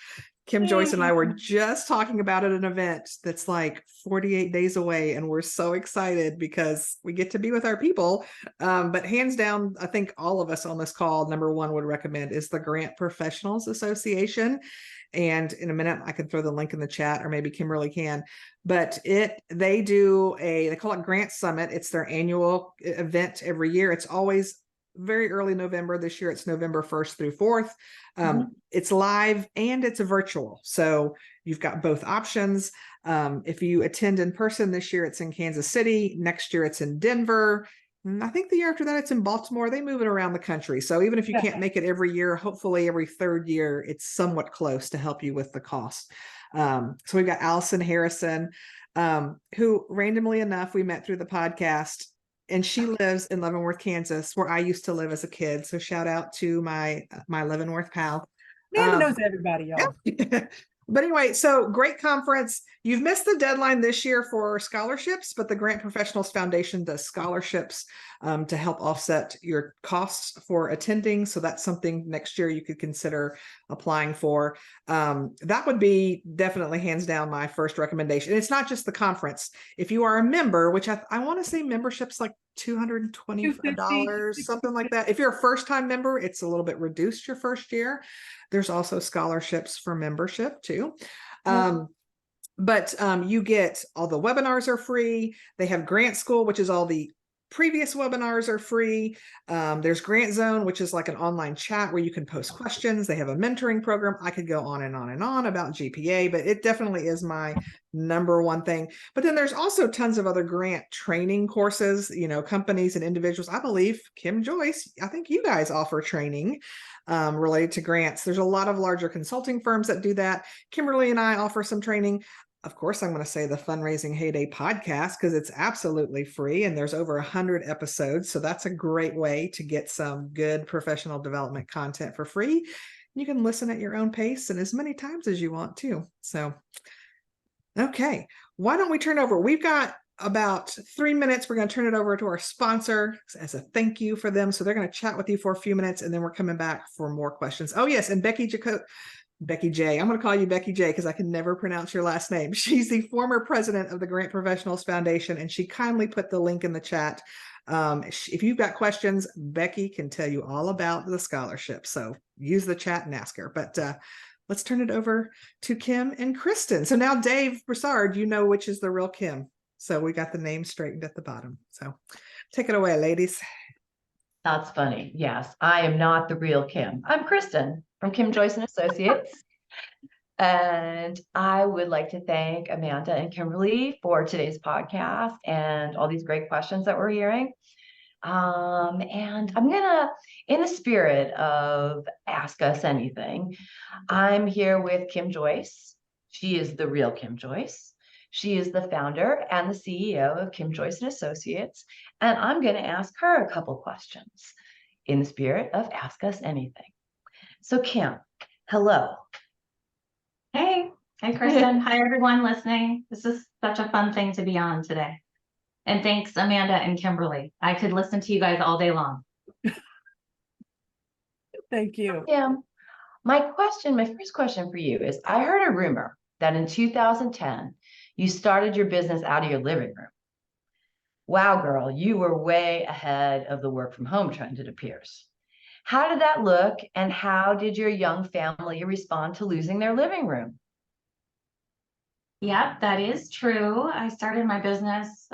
Kim Joyce and I were just talking about at an event that's like 48 days away, and we're so excited because we get to be with our people. But hands down, I think all of us on this call, number one would recommend is the Grant Professionals Association. And in a minute, I can throw the link in the chat, or maybe Kimberly can. But they call it Grant Summit. It's their annual event every year. It's always very early November. This year it's November 1st through 4th. It's live and it's virtual, so you've got both options. If you attend in person this year, it's in Kansas City. Next year it's in Denver, and I think the year after that it's in Baltimore. They move it around the country, so even if you can't make it every year, hopefully every 3rd year it's somewhat close to help you with the cost. So we've got Allison Harrison, who randomly enough we met through the podcast. And she lives in Leavenworth, Kansas, where I used to live as a kid. So shout out to my Leavenworth pal. Amanda knows everybody, y'all. Yeah. But anyway, so great conference. You've missed the deadline this year for scholarships, but the Grant Professionals Foundation does scholarships to help offset your costs for attending. So that's something next year you could consider applying for. That would be definitely hands down my first recommendation. And it's not just the conference. If you are a member, which I want to say membership's like $225, something like that. If you're a first-time member, it's a little bit reduced your first year. There's also scholarships for membership too. But you get all the webinars are free. They have Grant School, which is all the previous webinars are free. There's Grant Zone, which is like an online chat where you can post questions. They have a mentoring program. I could go on and on and on about GPA, but it definitely is my number one thing. But then there's also tons of other grant training courses, you know, companies and individuals. I believe Kim Joyce, I think you guys offer training related to grants. There's a lot of larger consulting firms that do that. Kimberly and I offer some training. Of course, I'm going to say the Fundraising Heyday podcast, because it's absolutely free and there's over 100 episodes. So that's a great way to get some good professional development content for free. You can listen at your own pace and as many times as you want to. So, okay, why don't we turn over? We've got about 3 minutes, we're going to turn it over to our sponsor as a thank you for them. So they're going to chat with you for a few minutes, and then we're coming back for more questions. Oh, yes. And Becky J. I'm going to call you Becky J because I can never pronounce your last name. She's the former president of the Grant Professionals Foundation, and she kindly put the link in the chat. If you've got questions, Becky can tell you all about the scholarship. So use the chat and ask her. But let's turn it over to Kim and Kristen. So now, Dave Broussard, you know which is the real Kim. So we got the name straightened at the bottom. So take it away, ladies. That's funny. Yes, I am not the real Kim. I'm Kristen from Kim Joyce and Associates. And I would like to thank Amanda and Kimberly for today's podcast and all these great questions that we're hearing. And I'm gonna, in the spirit of Ask Us Anything, I'm here with Kim Joyce. She is the real Kim Joyce. She is the founder and the CEO of Kim Joyce and Associates. And I'm going to ask her a couple questions in the spirit of Ask Us Anything. So Kim, hello. Hey, Kristen. Hi, everyone listening. This is such a fun thing to be on today. And thanks, Amanda and Kimberly. I could listen to you guys all day long. Thank you. Kim, my first question for you is, I heard a rumor that in 2010, you started your business out of your living room. Wow, girl, you were way ahead of the work from home trend, it appears. How did that look, and how did your young family respond to losing their living room? Yep, that is true. I started my business,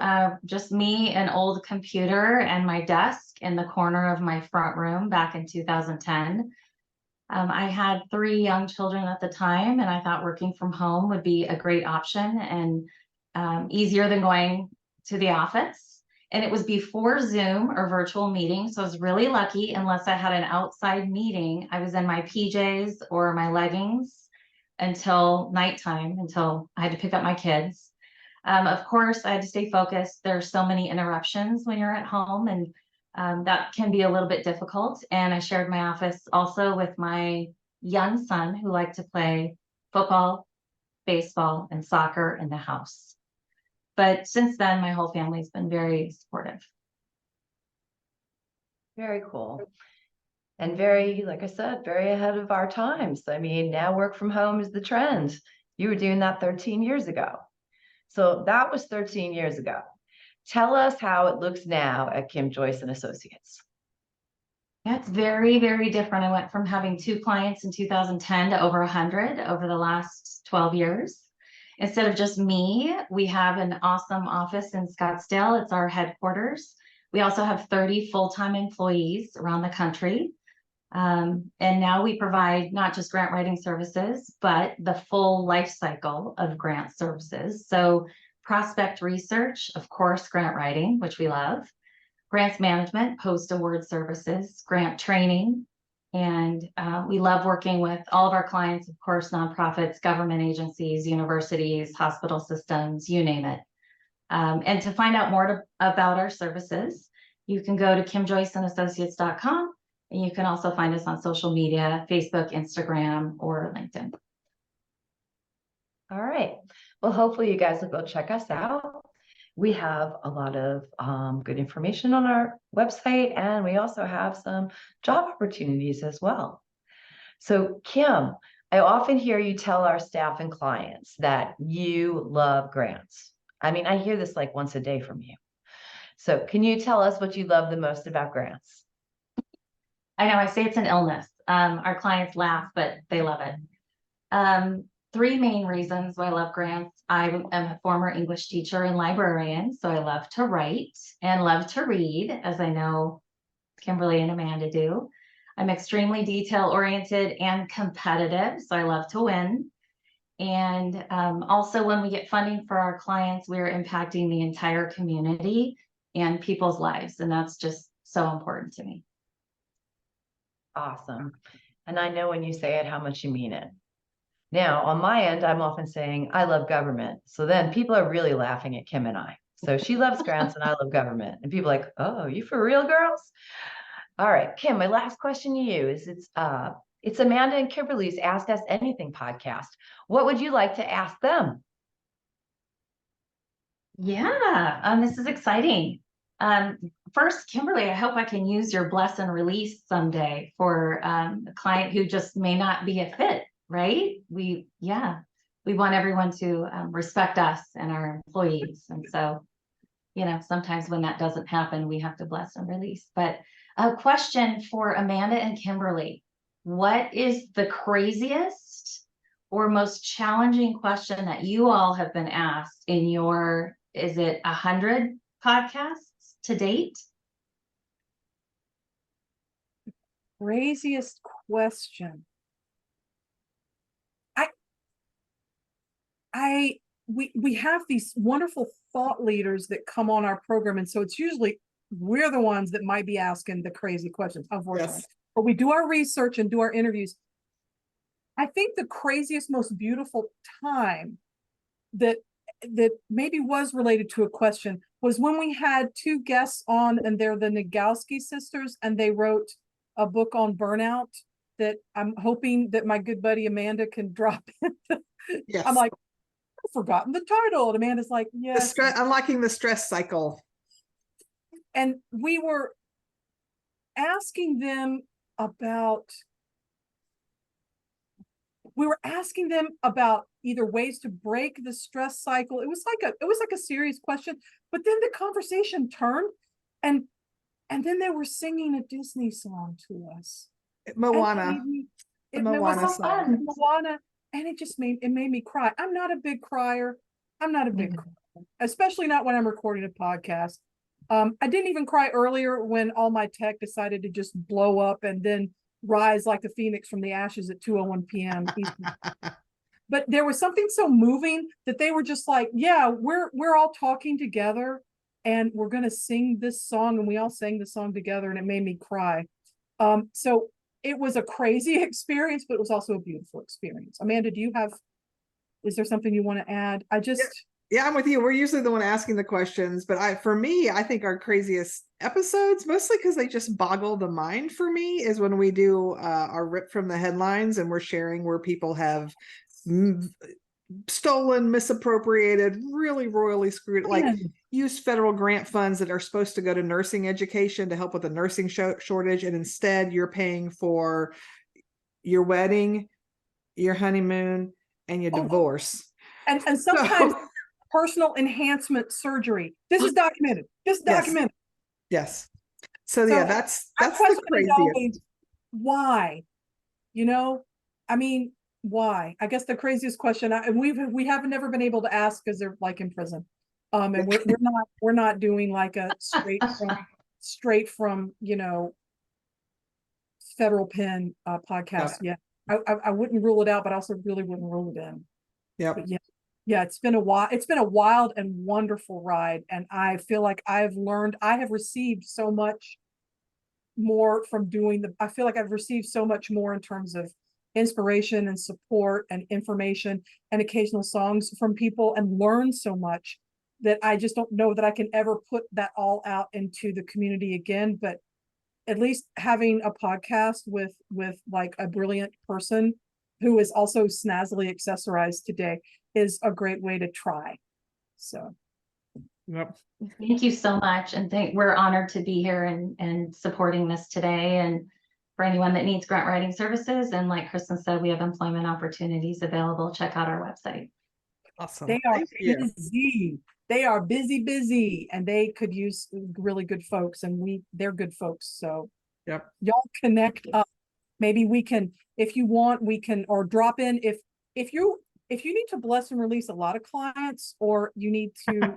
just me, an old computer, and my desk in the corner of my front room back in 2010. I had 3 young children at the time, and I thought working from home would be a great option and easier than going to the office. And it was before Zoom or virtual meetings, so I was really lucky. Unless I had an outside meeting, I was in my PJs or my leggings until nighttime, until I had to pick up my kids. Of course, I had to stay focused. There are so many interruptions when you're at home, and that can be a little bit difficult. And I shared my office also with my young son, who liked to play football, baseball, and soccer in the house. But since then, my whole family's been very supportive. Very cool. And very, like I said, very ahead of our times. I mean, now work from home is the trend. You were doing that 13 years ago. So that was 13 years ago. Tell us how it looks now at Kim Joyce and Associates. Yeah, it's very, very different. I went from having 2 clients in 2010 to over 100 over the last 12 years. Instead of just me, we have an awesome office in Scottsdale. It's our headquarters. We also have 30 full-time employees around the country. And now we provide not just grant writing services, but the full life cycle of grant services. So prospect research, of course, grant writing, which we love, grants management, post-award services, grant training. And we love working with all of our clients, of course, nonprofits, government agencies, universities, hospital systems, you name it. And to find out more about our services, you can go to kimjoyceandassociates.com. And you can also find us on social media, Facebook, Instagram, or LinkedIn. All right. Well, hopefully you guys will go check us out. We have a lot of good information on our website, and we also have some job opportunities as well. So Kim, I often hear you tell our staff and clients that you love grants. I mean, I hear this like once a day from you. So can you tell us what you love the most about grants? I know I say it's an illness. Our clients laugh, but they love it. 3 main reasons why I love grants. I am a former English teacher and librarian, so I love to write and love to read, as I know Kimberly and Amanda do. I'm extremely detail-oriented and competitive, so I love to win. And also, when we get funding for our clients, we're impacting the entire community and people's lives, and that's just so important to me. Awesome. And I know when you say it, how much you mean it. Now, on my end, I'm often saying I love government. So then people are really laughing at Kim and I. So she loves grants and I love government. And people are like, oh, you for real, girls? All right, Kim, my last question to you is it's Amanda and Kimberly's Ask Us Anything podcast. What would you like to ask them? Yeah, this is exciting. First, Kimberly, I hope I can use your bless and release someday for a client who just may not be a fit, right? We want everyone to respect us and our employees. And so, sometimes when that doesn't happen, we have to bless and release. But a question for Amanda and Kimberly. What is the craziest or most challenging question that you all have been asked in your, is it 100 podcasts to date? Craziest question. We have these wonderful thought leaders that come on our program, and so it's usually we're the ones that might be asking the crazy questions, unfortunately. Yes. But we do our research and do our interviews. I think the craziest, most beautiful time that maybe was related to a question was when we had two guests on, and they're the Nagoski sisters, and they wrote a book on burnout that I'm hoping that my good buddy Amanda can drop in. Yes. I'm like, I've forgotten the title. And Amanda's like, yes. Unlocking the stress cycle. And we were asking them about either ways to break the stress cycle. It was like a serious question, but then the conversation turned and then they were singing a Disney song to us. Moana. It Moana was so song. fun. Moana. And it made me cry. I'm not a big crier. Crier, especially not when I'm recording a podcast. I didn't even cry earlier when all my tech decided to just blow up and then rise like the phoenix from the ashes at 2:01 p.m. But there was something so moving that they were just like, yeah, we're all talking together and we're going to sing this song. And we all sang the song together and it made me cry. So it was a crazy experience, but it was also a beautiful experience. Amanda, is there something you want to add? Yeah, I'm with you. We're usually the one asking the questions, but for me, I think our craziest episodes, mostly because they just boggle the mind for me, is when we do our rip from the headlines and we're sharing where people have stolen, misappropriated, really royally screwed, like used federal grant funds that are supposed to go to nursing education to help with the nursing shortage, and instead you're paying for your wedding, your honeymoon, and your divorce. And sometimes personal enhancement surgery. This is documented. Yes. So yeah, that's the craziest. Why? I mean, why? I guess the craziest question, and we haven't never been able to ask because they're like in prison. And we're not doing like a straight from federal pen podcast yet. I wouldn't rule it out, but I also really wouldn't rule it in. Yeah. Yeah, it's been a while. It's been a wild and wonderful ride. And I feel like I have received so much more from I feel like I've received so much more in terms of inspiration and support and information and occasional songs from people, and learned so much that I just don't know that I can ever put that all out into the community again. But at least having a podcast with like a brilliant person who is also snazzily accessorized today is a great way to try. So yep. Thank you so much. And we're honored to be here and supporting this today. And for anyone that needs grant writing services, and like Kristen said, we have employment opportunities available. Check out our website. Awesome. They are busy. They are busy, and they could use really good folks, and they're good folks. So yep. Y'all connect up. Maybe we can, if you want, we can, or drop in if you need to bless and release a lot of clients, or you need to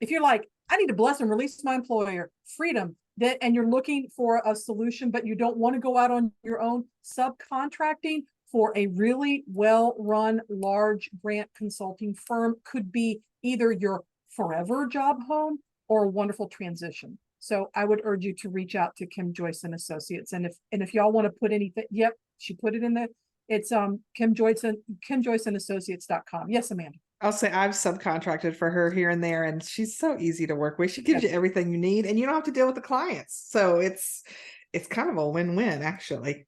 if you're like, I need to bless and release my employer, freedom, and you're looking for a solution, but you don't want to go out on your own, subcontracting for a really well-run large grant consulting firm could be either your forever job home or a wonderful transition. So I would urge you to reach out to Kim Joyce and Associates. And if y'all want to put anything, yep, she put it in the, it's Kim Joyce and Associates.com. Yes, Amanda. I'll say I've subcontracted for her here and there, and she's so easy to work with. She gives you everything you need, and you don't have to deal with the clients. So it's kind of a win-win, actually.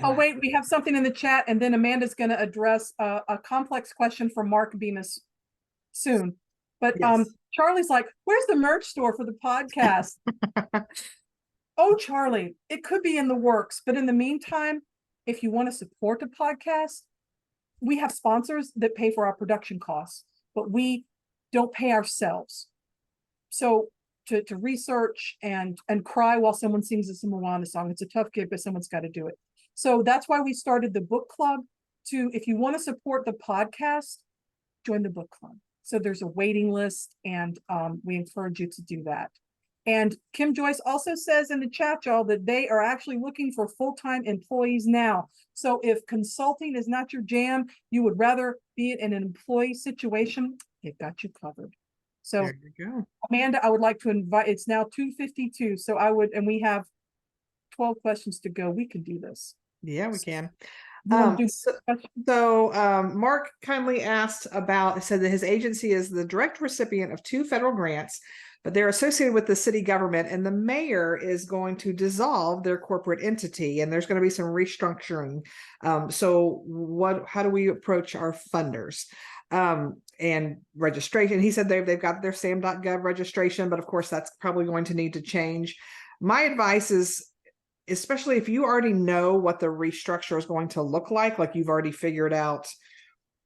Oh, wait, we have something in the chat, and then Amanda's going to address a complex question from Mark Bemis. soon. But Yes. Charlie's like, where's the merch store for the podcast? Oh, Charlie, it could be in the works, but in the meantime, if you want to support the podcast, we have sponsors that pay for our production costs, but we don't pay ourselves. So to research and cry while someone sings a Moana song, it's a tough gig, but someone's got to do it. So that's why we started the book club. If you want to support the podcast, join the book club. So there's a waiting list, and we encourage you to do that. And Kim Joyce also says in the chat, y'all, that they are actually looking for full-time employees now. So if consulting is not your jam, you would rather be in an employee situation, they've got you covered. So There you go. Amanda, I would like to invite, it's now 2:52. So and we have 12 questions to go. We can do this. Yeah, we can. You wanna do Mark kindly asked about, said that his agency is the direct recipient of 2 federal grants, but they're associated with the city government, and the mayor is going to dissolve their corporate entity, and there's going to be some restructuring. So how do we approach our funders? And registration. He said they've got their sam.gov registration, but of course that's probably going to need to change. My advice is, especially if you already know what the restructure is going to look like you've already figured out,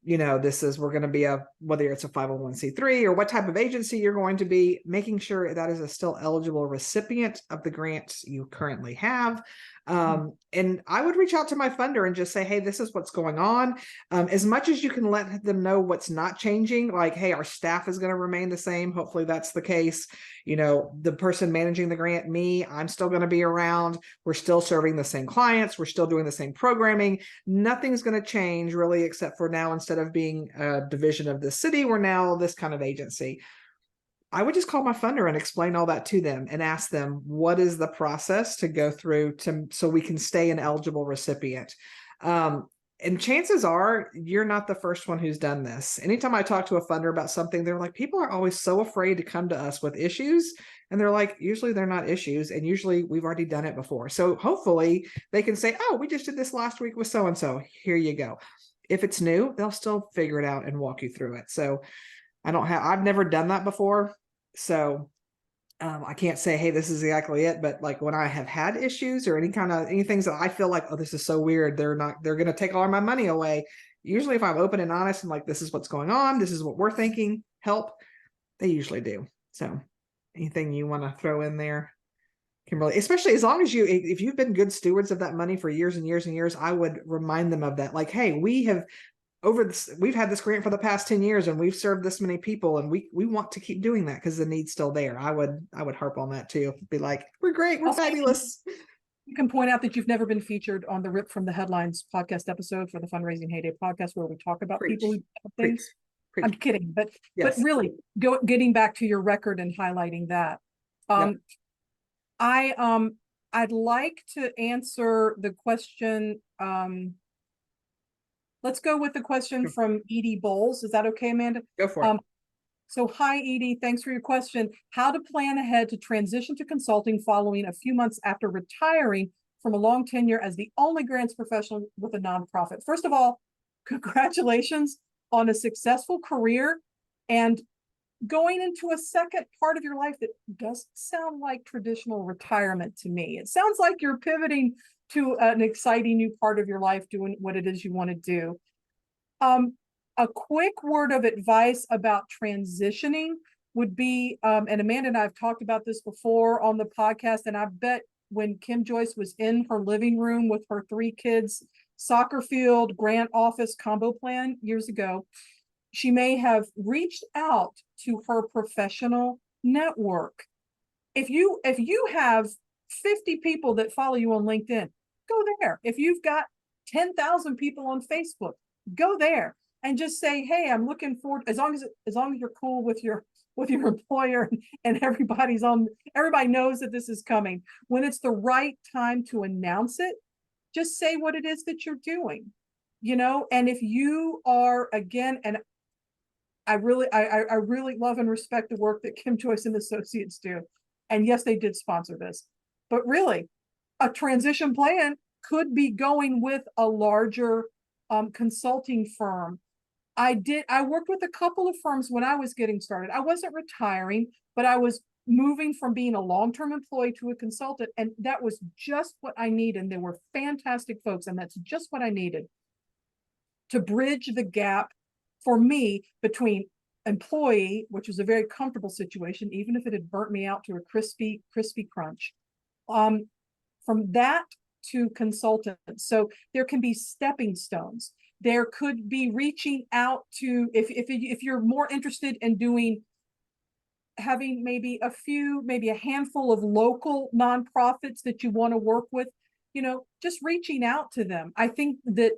we're going to be whether it's a 501c3 or what type of agency you're going to be, making sure that is a still eligible recipient of the grants you currently have. And I would reach out to my funder and just say, hey, this is what's going on. As much as you can let them know what's not changing, like, hey, our staff is going to remain the same. Hopefully that's the case. The person managing the grant, I'm still going to be around. We're still serving the same clients. We're still doing the same programming. Nothing's going to change really, except for now, instead of being a division of the city, we're now this kind of agency. I would just call my funder and explain all that to them and ask them, what is the process to go through so we can stay an eligible recipient? And chances are you're not the first one who's done this. Anytime I talk to a funder about something, they're like, people are always so afraid to come to us with issues. And they're like, usually they're not issues. And usually we've already done it before. So hopefully they can say, oh, we just did this last week with so-and-so. Here you go. If it's new, they'll still figure it out and walk you through it. So I've never done that before. So I can't say, hey, this is exactly it. But like when I have had issues or any things that I feel like, oh, this is so weird, they're going to take all of my money away. Usually if I'm open and honest and like, this is what's going on, this is what we're thinking, help, they usually do. So anything you want to throw in there, Kimberly, especially as long as if you've been good stewards of that money for years and years and years, I would remind them of that. Like, hey, we've had this grant for the past 10 years and we've served this many people, and we want to keep doing that because the need's still there. I would harp on that too. Be like, we're great, we're fabulous. You can point out that you've never been featured on the Rip from the Headlines podcast episode for the Fundraising Heyday podcast, where we talk about people who do things. Preach. I'm kidding, but yes. But really getting back to your record and highlighting that. Yep. I'd like to answer the question. Let's go with the question from Edie Bowles. Is that okay, Amanda? Go for it. So hi, Edie. Thanks for your question. How to plan ahead to transition to consulting following a few months after retiring from a long tenure as the only grants professional with a nonprofit. First of all, congratulations on a successful career and going into a second part of your life that doesn't sound like traditional retirement to me. It sounds like you're pivoting to an exciting new part of your life, doing what it is you want to do. A quick word of advice about transitioning would be, and Amanda and I have talked about this before on the podcast, and I bet when Kim Joyce was in her living room with her 3 kids, soccer field, grant office combo plan years ago, she may have reached out to her professional network. If you have 50 people that follow you on LinkedIn, go there. If you've got 10,000 people on Facebook, go there and just say, hey, I'm looking forward, as long as you're cool with your employer and everybody knows that this is coming. When it's the right time to announce it, just say what it is that you're doing, and if you are, again, and I really love and respect the work that Kim Joyce and Associates do. And yes, they did sponsor this, but really a transition plan could be going with a larger consulting firm. I worked with a couple of firms when I was getting started. I wasn't retiring, but I was moving from being a long-term employee to a consultant, and that was just what I needed. And they were fantastic folks, and that's just what I needed to bridge the gap for me between employee, which was a very comfortable situation, even if it had burnt me out to a crispy crunch. From that to consultant. So there can be stepping stones. There could be reaching out to, if you're more interested in having maybe a handful of local nonprofits that you want to work with, just reaching out to them. I think that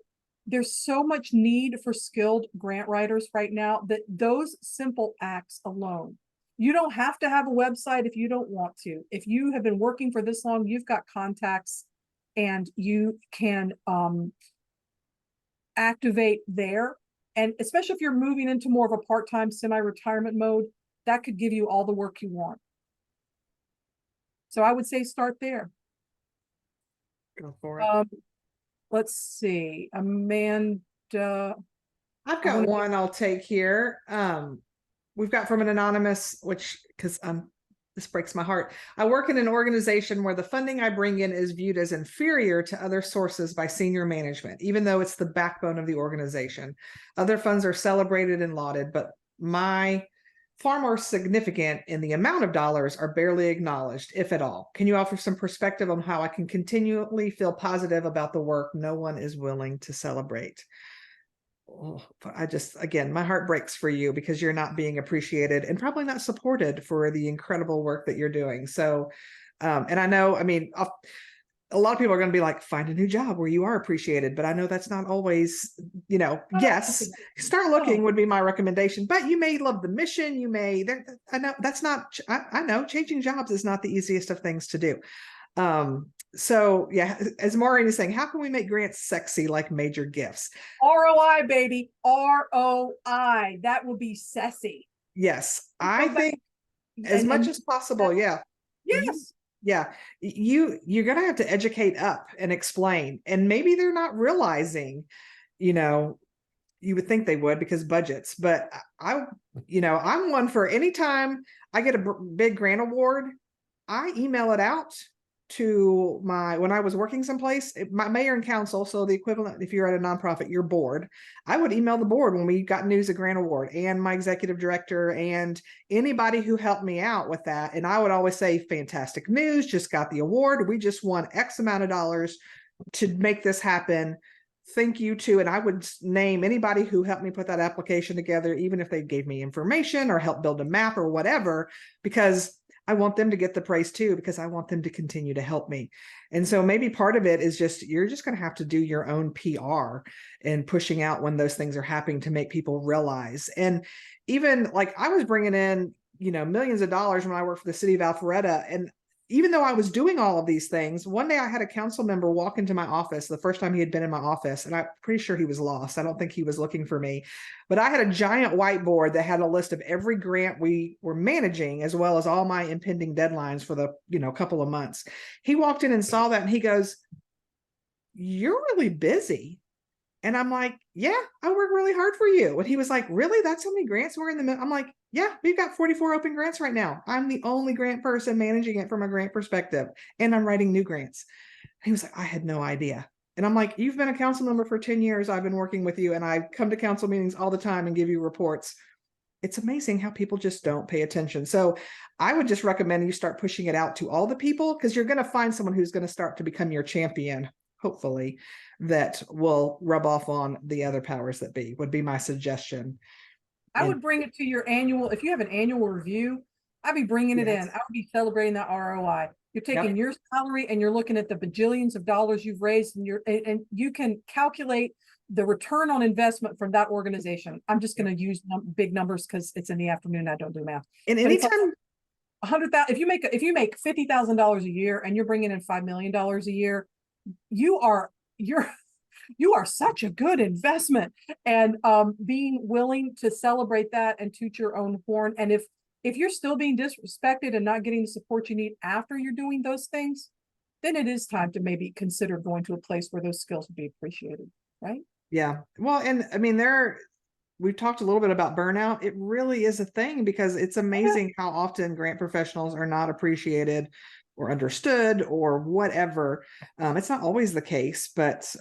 there's so much need for skilled grant writers right now that those simple acts alone, you don't have to have a website if you don't want to. If you have been working for this long, you've got contacts and you can activate there. And especially if you're moving into more of a part-time semi-retirement mode, that could give you all the work you want. So I would say start there. Go for it. Let's see, Amanda. I've got one I'll take here. We've got from an anonymous, because this breaks my heart. I work in an organization where the funding I bring in is viewed as inferior to other sources by senior management, even though it's the backbone of the organization. Other funds are celebrated and lauded, but my far more significant in the amount of dollars are barely acknowledged, if at all. Can you offer some perspective on how I can continually feel positive about the work no one is willing to celebrate? Oh, again, my heart breaks for you because you're not being appreciated and probably not supported for the incredible work that you're doing. So, and I know, a lot of people are going to be like, find a new job where you are appreciated, but I know that's not always, yes, start looking would be my recommendation, but you may love the mission. I know that's not, I know changing jobs is not the easiest of things to do. So yeah, as Maureen is saying, how can we make grants sexy like major gifts? ROI, baby, ROI. That will be sassy. Yes, I think as much as possible. Yeah. Yes. Yeah, you're gonna have to educate up and explain, and maybe they're not realizing, you would think they would because budgets, but I'm one for anytime I get a big grant award, I email it out to when I was working someplace, my mayor and council, so the equivalent, if you're at a nonprofit, your board, I would email the board when we got news of grant award, and my executive director and anybody who helped me out with that. And I would always say, fantastic news, just got the award. We just won X amount of dollars to make this happen. Thank you to, and I would name anybody who helped me put that application together, even if they gave me information or helped build a map or whatever, because I want them to get the praise too, because I want them to continue to help me. And so maybe part of it is you're just going to have to do your own PR and pushing out when those things are happening to make people realize. And even like I was bringing in, millions of dollars when I worked for the city of Alpharetta. And even though I was doing all of these things, one day I had a council member walk into my office the first time he had been in my office, and I'm pretty sure he was lost. I don't think he was looking for me, but I had a giant whiteboard that had a list of every grant we were managing, as well as all my impending deadlines for the, couple of months. He walked in and saw that, and he goes, "You're really busy." And I'm like, "Yeah, I work really hard for you." And he was like, "Really? That's how many grants we're in the middle?" I'm like, "Yeah, we've got 44 open grants right now. I'm the only grant person managing it from a grant perspective. And I'm writing new grants." And he was like, "I had no idea." And I'm like, "You've been a council member for 10 years. I've been working with you, and I come to council meetings all the time and give you reports." It's amazing how people just don't pay attention. So I would just recommend you start pushing it out to all the people, because you're going to find someone who's going to start to become your champion, hopefully, that will rub off on the other powers that be, would be my suggestion. I would bring it to your annual, if you have an annual review, I'd be bringing it in. I would be celebrating that ROI. You're taking your salary and you're looking at the bajillions of dollars you've raised, and you can calculate the return on investment from that organization. I'm just going to use big numbers because it's in the afternoon. I don't do math. And anytime 100,000, if you make $50,000 a year and you're bringing in $5 million a year, you are such a good investment. And being willing to celebrate that and toot your own horn. And if you're still being disrespected and not getting the support you need after you're doing those things, then it is time to maybe consider going to a place where those skills would be appreciated, right? Yeah. Well, and we've talked a little bit about burnout. It really is a thing because it's amazing how often grant professionals are not appreciated or understood or whatever. It's not always the case, but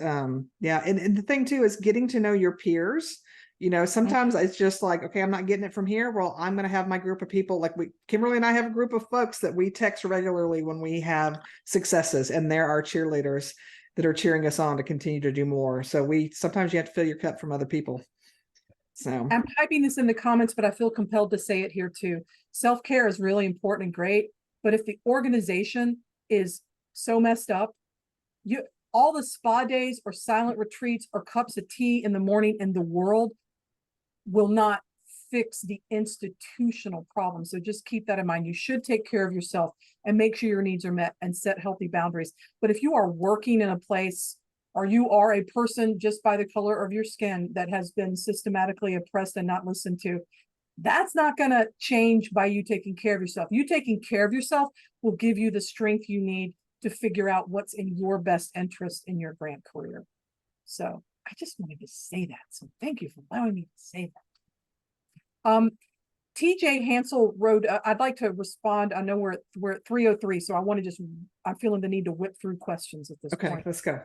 yeah. And the thing too is getting to know your peers. You know, sometimes it's just like, okay, I'm not getting it from here. Well, I'm going to have my group of people, like Kimberly and I have a group of folks that we text regularly when we have successes, and they're our cheerleaders that are cheering us on to continue to do more. So sometimes you have to fill your cup from other people. So I'm typing this in the comments, but I feel compelled to say it here too. Self-care is really important and great, but if the organization is so messed up, all the spa days or silent retreats or cups of tea in the morning in the world will not fix the institutional problem. So just keep that in mind. You should take care of yourself and make sure your needs are met and set healthy boundaries. But if you are working in a place, or you are a person just by the color of your skin that has been systematically oppressed and not listened to, that's not going to change by you taking care of yourself. You taking care of yourself will give you the strength you need to figure out what's in your best interest in your grant career. So I just wanted to say that. So thank you for allowing me to say that. TJ Hansel wrote, I'd like to respond. I know we're at 3:03, so I'm feeling the need to whip through questions at this point. Let's go.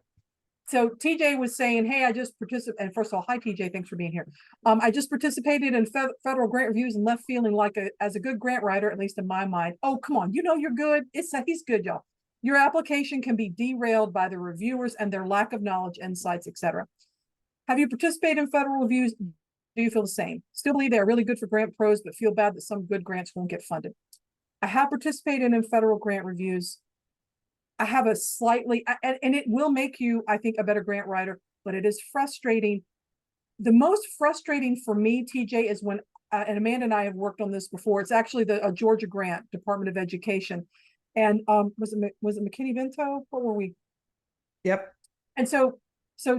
So TJ was saying, hey, I just participated. And first of all, hi, TJ, thanks for being here. I just participated in federal grant reviews and left feeling like as a good grant writer, at least in my mind. Oh, come on, you know you're good. He's good, y'all. Your application can be derailed by the reviewers and their lack of knowledge, insights, etc. Have you participated in federal reviews? Do you feel the same? Still believe they are really good for grant pros, but feel bad that some good grants won't get funded. I have participated in federal grant reviews. I have a slightly, and it will make you, I think, a better grant writer, but it is frustrating. The most frustrating for me, TJ, is when, and Amanda and I have worked on this before. It's actually the Georgia grant, Department of Education. And was it McKinney-Vento? What were we? Yep. And so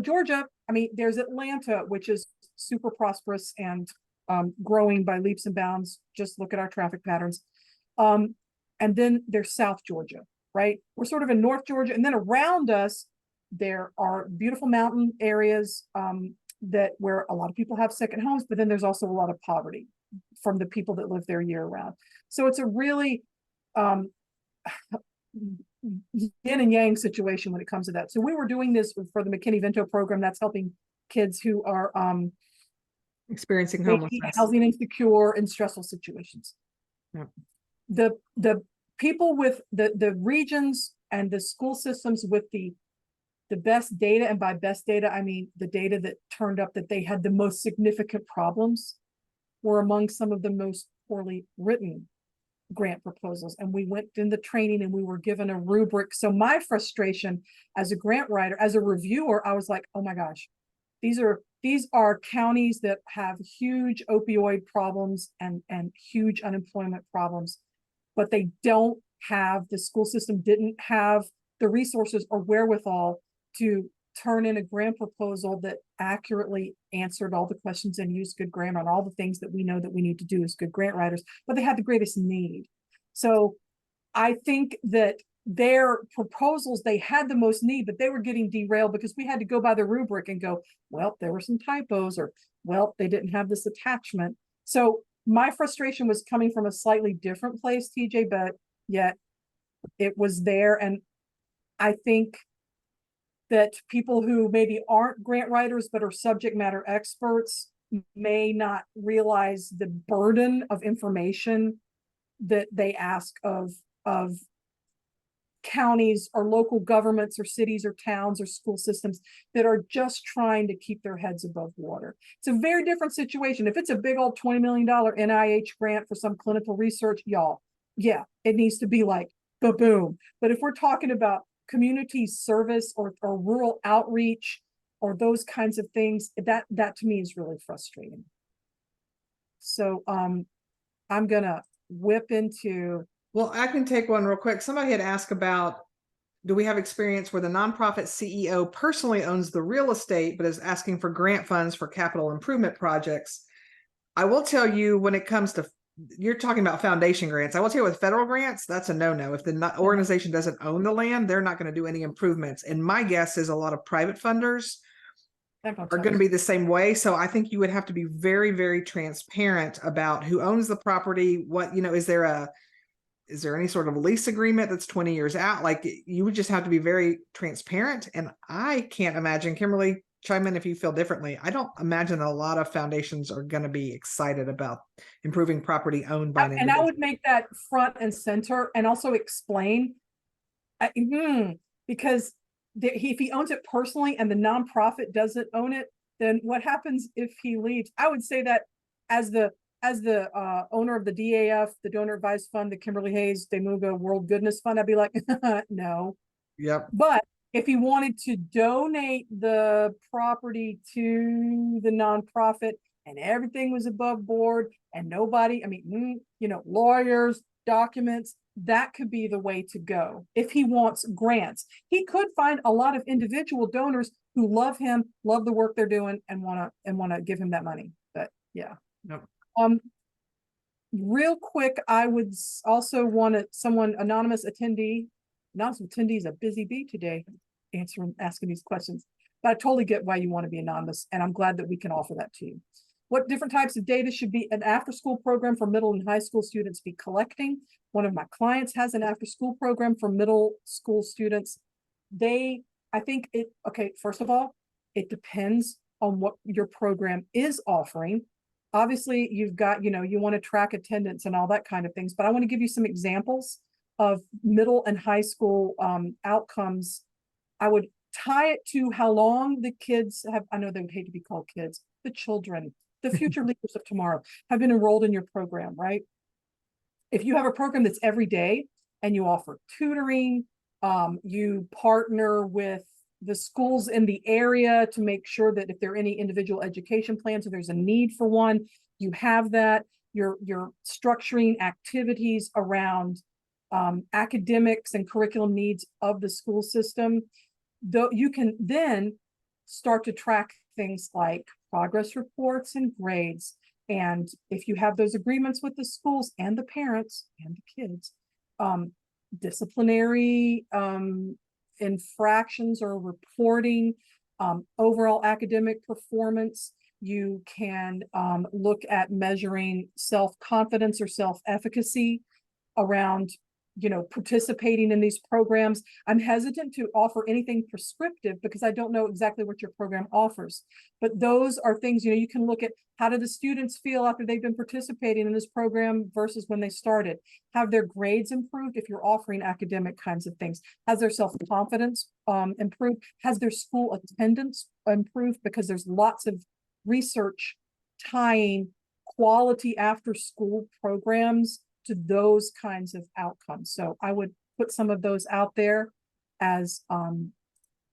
Georgia, I mean, there's Atlanta, which is super prosperous and growing by leaps and bounds. Just look at our traffic patterns. And then there's South Georgia, right? We're sort of in North Georgia. And then around us, there are beautiful mountain areas where a lot of people have second homes, but then there's also a lot of poverty from the people that live there year round. So it's a really yin and yang situation when it comes to that. So we were doing this for the McKinney-Vento program that's helping kids who are experiencing homelessness, housing insecure, and stressful situations. Yep. The people with the regions and the school systems with the best data, and by best data, I mean the data that turned up that they had the most significant problems, were among some of the most poorly written grant proposals. And we went in the training and we were given a rubric. So my frustration as a grant writer, as a reviewer, I was like, oh my gosh, these are counties that have huge opioid problems and huge unemployment problems, but they don't have, the school system didn't have the resources or wherewithal to turn in a grant proposal that accurately answered all the questions and used good grammar and all the things that we know that we need to do as good grant writers, but they had the greatest need. So I think that their proposals, they had the most need, but they were getting derailed because we had to go by the rubric and go, well, there were some typos, or, well, they didn't have this attachment. So my frustration was coming from a slightly different place, TJ, but yet it was there. And I think that people who maybe aren't grant writers but are subject matter experts may not realize the burden of information that they ask of counties or local governments or cities or towns or school systems that are just trying to keep their heads above water. It's a very different situation. If it's a big old $20 million NIH grant for some clinical research, y'all, yeah, it needs to be like, ba-boom. But if we're talking about community service or rural outreach or those kinds of things, that to me is really frustrating. So I'm gonna whip into. Well, I can take one real quick. Somebody had asked about, do we have experience where the nonprofit CEO personally owns the real estate, but is asking for grant funds for capital improvement projects? I will tell you, when it comes to, you're talking about foundation grants, I will tell you with federal grants, that's a no-no. If the organization doesn't own the land, they're not going to do any improvements. And my guess is a lot of private funders are going to be the same way. So I think you would have to be very, very transparent about who owns the property. What, is there any sort of lease agreement that's 20 years out? Like, you would just have to be very transparent. And I can't imagine, Kimberly, chime in if you feel differently. I don't imagine a lot of foundations are going to be excited about improving property owned by an And individual. I would make that front and center and also explain, because if he owns it personally and the nonprofit doesn't own it, then what happens if he leaves? I would say that as the owner of the DAF, the Donor Advised Fund, the Kimberly Hayes Demuga World Goodness Fund, I'd be like, no. Yep. But if he wanted to donate the property to the nonprofit and everything was above board and nobody, lawyers, documents, that could be the way to go. If he wants grants, he could find a lot of individual donors who love him, love the work they're doing, and want to give him that money. But yeah. Yep. Real quick, I would also want someone anonymous attendee. Anonymous attendee is a busy bee today, asking these questions. But I totally get why you want to be anonymous, and I'm glad that we can offer that to you. What different types of data should be an after-school program for middle and high school students be collecting? One of my clients has an after-school program for middle school students. First of all, it depends on what your program is offering. Obviously, you've got, you want to track attendance and all that kind of things, but I want to give you some examples of middle and high school outcomes. I would tie it to how long the kids have, I know they would hate to be called kids, the children, the future leaders of tomorrow have been enrolled in your program, right? If you have a program that's every day and you offer tutoring, you partner with the schools in the area to make sure that if there are any individual education plans or there's a need for one, you have that. You're structuring activities around academics and curriculum needs of the school system. Though you can then start to track things like progress reports and grades. And if you have those agreements with the schools and the parents and the kids, disciplinary infractions or reporting, overall academic performance. You can look at measuring self-confidence or self-efficacy around participating in these programs. I'm hesitant to offer anything prescriptive because I don't know exactly what your program offers, but those are things, you can look at how do the students feel after they've been participating in this program versus when they started. Have their grades improved if you're offering academic kinds of things? Has their self-confidence improved? Has their school attendance improved? Because there's lots of research tying quality after school programs to those kinds of outcomes. So I would put some of those out there as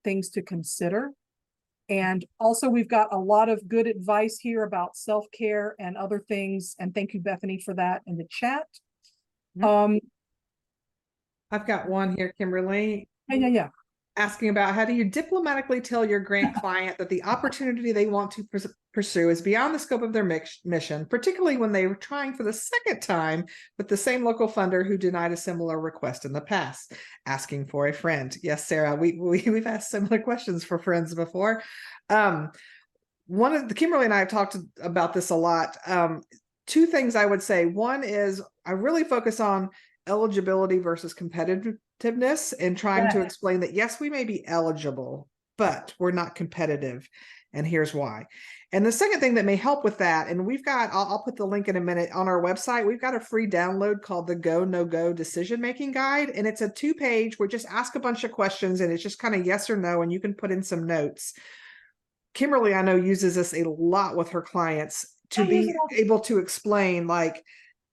things to consider. And also we've got a lot of good advice here about self-care and other things. And thank you, Bethany, for that in the chat. I've got one here, Kimberly. Yeah. Asking about how do you diplomatically tell your grant client that the opportunity they want to pursue is beyond the scope of their mission, particularly when they were trying for the second time with the same local funder who denied a similar request in the past, asking for a friend. Yes, Sarah, we've asked similar questions for friends before. Kimberly and I have talked about this a lot. Two things I would say. One is I really focus on eligibility versus competitiveness and trying to explain that, yes, we may be eligible, but we're not competitive. And here's why. And the second thing that may help with that, and I'll put the link in a minute on our website. We've got a free download called the Go No Go Decision Making Guide. And it's a 2-page where just ask a bunch of questions and it's just kind of yes or no. And you can put in some notes. Kimberly, I know, uses this a lot with her clients to be able to explain like,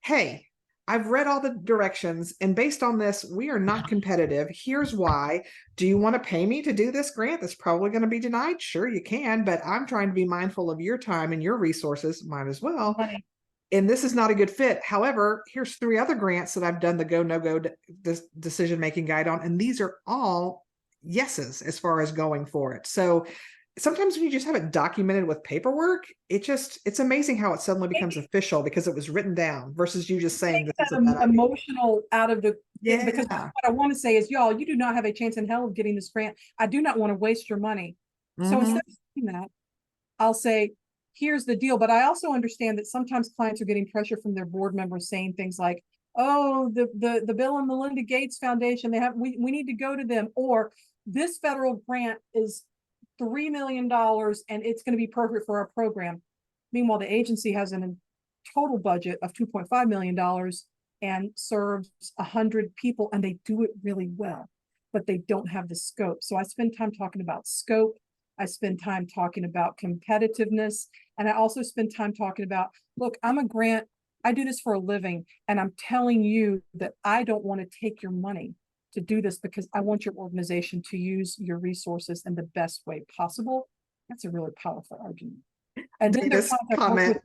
hey, I've read all the directions and based on this, we are not competitive. Here's why. Do you want to pay me to do this grant? That's probably going to be denied. Sure, you can, but I'm trying to be mindful of your time and your resources. Might as well. And this is not a good fit. However, here's 3 other grants that I've done the Go No Go decision-making guide on. And these are all yeses as far as going for it. So sometimes when you just have it documented with paperwork, it's amazing how it suddenly becomes official because it was written down versus you just saying this is emotional out of the because what I want to say is, y'all, you do not have a chance in hell of getting this grant. I do not want to waste your money. So instead of saying that, I'll say, here's the deal. But I also understand that sometimes clients are getting pressure from their board members saying things like, oh, the Bill and Melinda Gates Foundation, we need to go to them, or this federal grant is $3 million and it's going to be perfect for our program. Meanwhile, the agency has a total budget of $2.5 million and serves 100 people, and they do it really well, but they don't have the scope. So I spend time talking about scope. I spend time talking about competitiveness. And I also spend time talking about, look, I'm a grant, I do this for a living, and I'm telling you that I don't want to take your money to do this because I want your organization to use your resources in the best way possible. That's a really powerful argument. And then there's comment.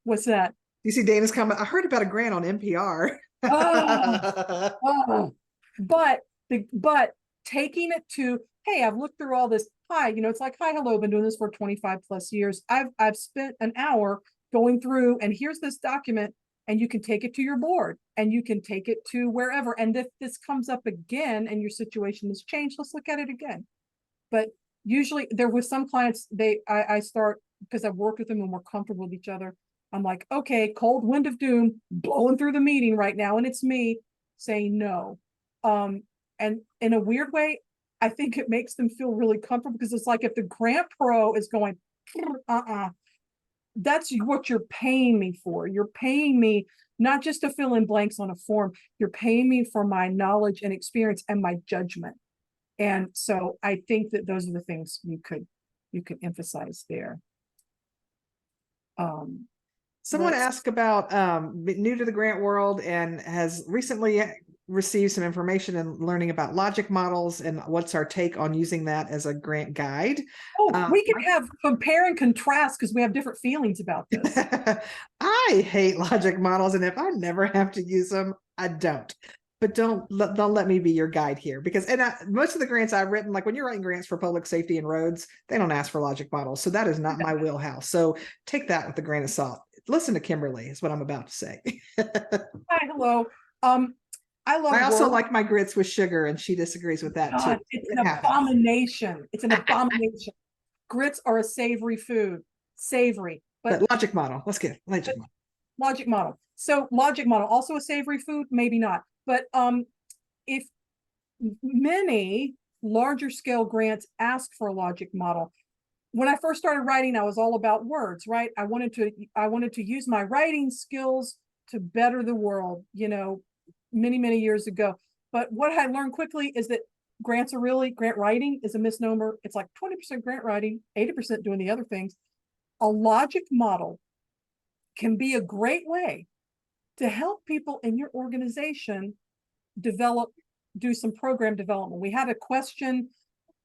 What's that? You see Dana's comment. I heard about a grant on NPR. But taking it to, hey, I've looked through all this. Hi, it's like, hi, hello, been doing this for 25 plus years. I've spent an hour going through, and here's this document, and you can take it to your board, and you can take it to wherever. And if this comes up again and your situation has changed, let's look at it again. But usually there with some clients, I start, because I've worked with them and we're comfortable with each other. I'm like, okay, cold wind of doom blowing through the meeting right now. And it's me saying no. And in a weird way, I think it makes them feel really comfortable, because it's like if the grant pro is going, that's what you're paying me for. You're paying me not just to fill in blanks on a form. You're paying me for my knowledge and experience and my judgment. And so I think that those are the things you could emphasize there. Someone asked about new to the grant world and has recently received some information and learning about logic models, and what's our take on using that as a grant guide. We can have compare and contrast because we have different feelings about this. I hate logic models, and if I never have to use them, I don't. But don't let me be your guide here, because most of the grants I've written, like when you're writing grants for public safety and roads, they don't ask for logic models. So that is not my wheelhouse. So take that with a grain of salt. Listen to Kimberly is what I'm about to say. Hi, hello. I also like my grits with sugar, and she disagrees with that too. It's an abomination. It's an abomination. Grits are a savory food. Savory. But logic model. Let's get it. Logic model. So logic model, also a savory food? Maybe not. But if many larger scale grants ask for a logic model, when I first started writing, I was all about words, right? I wanted to use my writing skills to better the world, many years ago. But what I learned quickly is that grant writing is a misnomer. It's like 20% grant writing, 80% doing the other things. A logic model can be a great way to help people in your organization do some program development. We had a question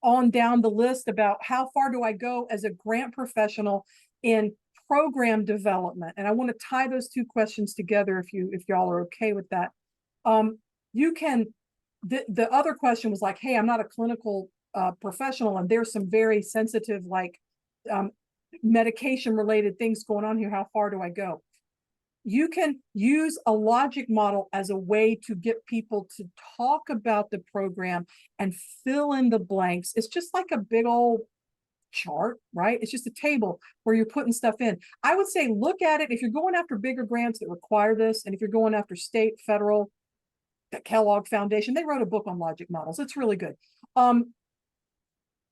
on down the list about how far do I go as a grant professional in program development, and I want to tie those two questions together if y'all are okay with that. You can. The other question was like, hey, I'm not a clinical professional, and there's some very sensitive medication related things going on here. How far do I go? You can use a logic model as a way to get people to talk about the program and fill in the blanks. It's just like a big old chart, right? It's just a table where you're putting stuff in. I would say look at it if you're going after bigger grants that require this, and if you're going after state, federal, the Kellogg Foundation, they wrote a book on logic models. It's really good.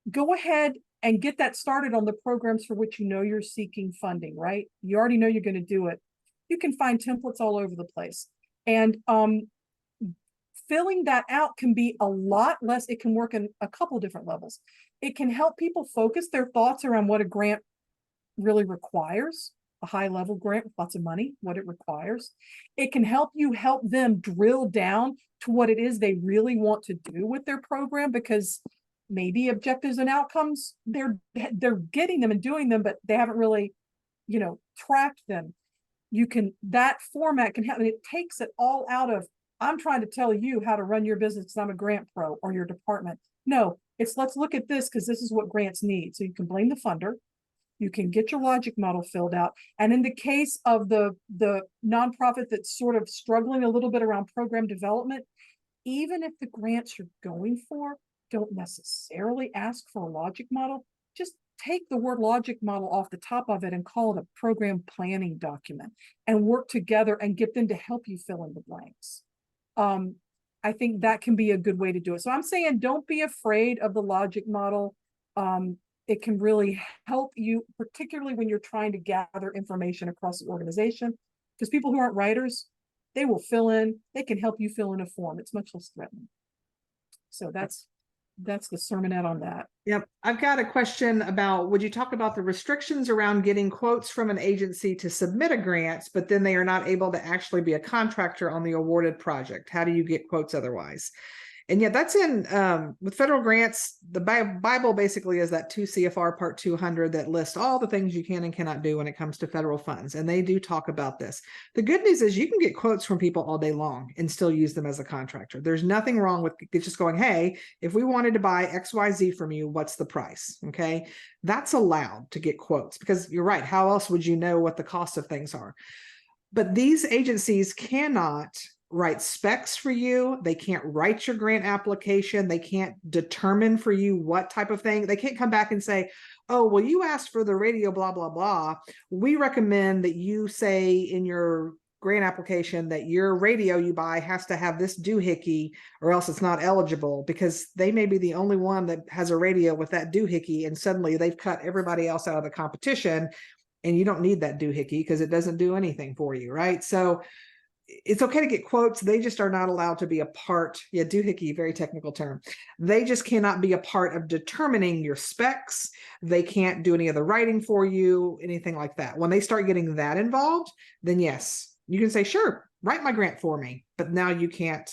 Go ahead and get that started on the programs for which you're seeking funding, right? You already know you're going to do it. You can find templates all over the place. And filling that out can be a lot less. It can work in a couple of different levels. It can help people focus their thoughts around what a grant really requires, a high level grant with lots of money, what it requires. It can help them drill down to what it is they really want to do with their program, because maybe objectives and outcomes, they're getting them and doing them, but they haven't really, tracked them. That format can help, and it takes it all out of, I'm trying to tell you how to run your business because I'm a grant pro or your department. No, it's let's look at this because this is what grants need. So you can blame the funder. You can get your logic model filled out. And in the case of the nonprofit that's sort of struggling a little bit around program development, even if the grants you're going for don't necessarily ask for a logic model, just take the word logic model off the top of it and call it a program planning document and work together and get them to help you fill in the blanks. I think that can be a good way to do it. So I'm saying don't be afraid of the logic model. It can really help you, particularly when you're trying to gather information across the organization, because people who aren't writers, they will fill in, they can help you fill in a form. It's much less threatening. So that's the sermonette on that. Yep. I've got a question about, would you talk about the restrictions around getting quotes from an agency to submit a grant, but then they are not able to actually be a contractor on the awarded project? How do you get quotes otherwise? And yeah, that's in, with federal grants, the Bible basically is that 2 CFR part 200 that lists all the things you can and cannot do when it comes to federal funds. And they do talk about this. The good news is you can get quotes from people all day long and still use them as a contractor. There's nothing wrong with just going, hey, if we wanted to buy XYZ from you, what's the price? Okay. That's allowed to get quotes, because you're right. How else would you know what the cost of things are? But these agencies cannot write specs for you. They can't write your grant application. They can't determine for you what type of thing. They can't come back and say, oh, well, you asked for the radio, blah, blah, blah. We recommend that you say in your grant application that your radio you buy has to have this doohickey or else it's not eligible, because they may be the only one that has a radio with that doohickey, and suddenly they've cut everybody else out of the competition, and you don't need that doohickey because it doesn't do anything for you, right? So it's okay to get quotes. They just are not allowed to be a part. Yeah, doohickey, very technical term. They just cannot be a part of determining your specs. They can't do any of the writing for you, anything like that. When they start getting that involved, then yes, you can say, sure, write my grant for me. But now you can't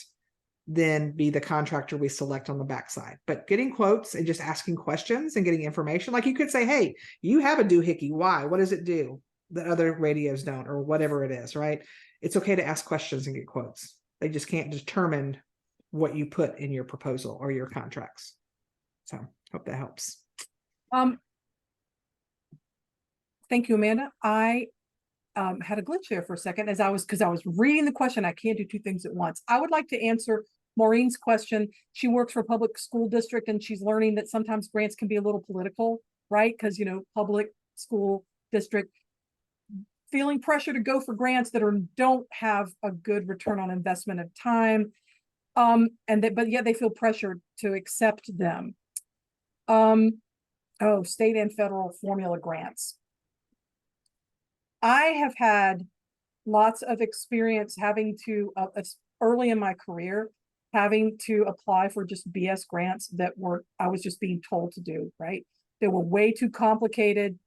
then be the contractor we select on the backside. But getting quotes and just asking questions and getting information, like you could say, hey, you have a doohickey. Why? What does it do that other radios don't, or whatever it is, right? It's okay to ask questions and get quotes. They just can't determine what you put in your proposal or your contracts. So hope that helps. Thank you, Amanda. I had a glitch there for a second because I was reading the question. I can't do two things at once. I would like to answer Maureen's question. She works for a public school district, and she's learning that sometimes grants can be a little political, right? Because, public school district feeling pressure to go for grants that don't have a good return on investment of time. But yet they feel pressured to accept them. State and federal formula grants. I have had lots of experience having to, early in my career, having to apply for just BS grants that I was just being told to do, right? They were way too complicated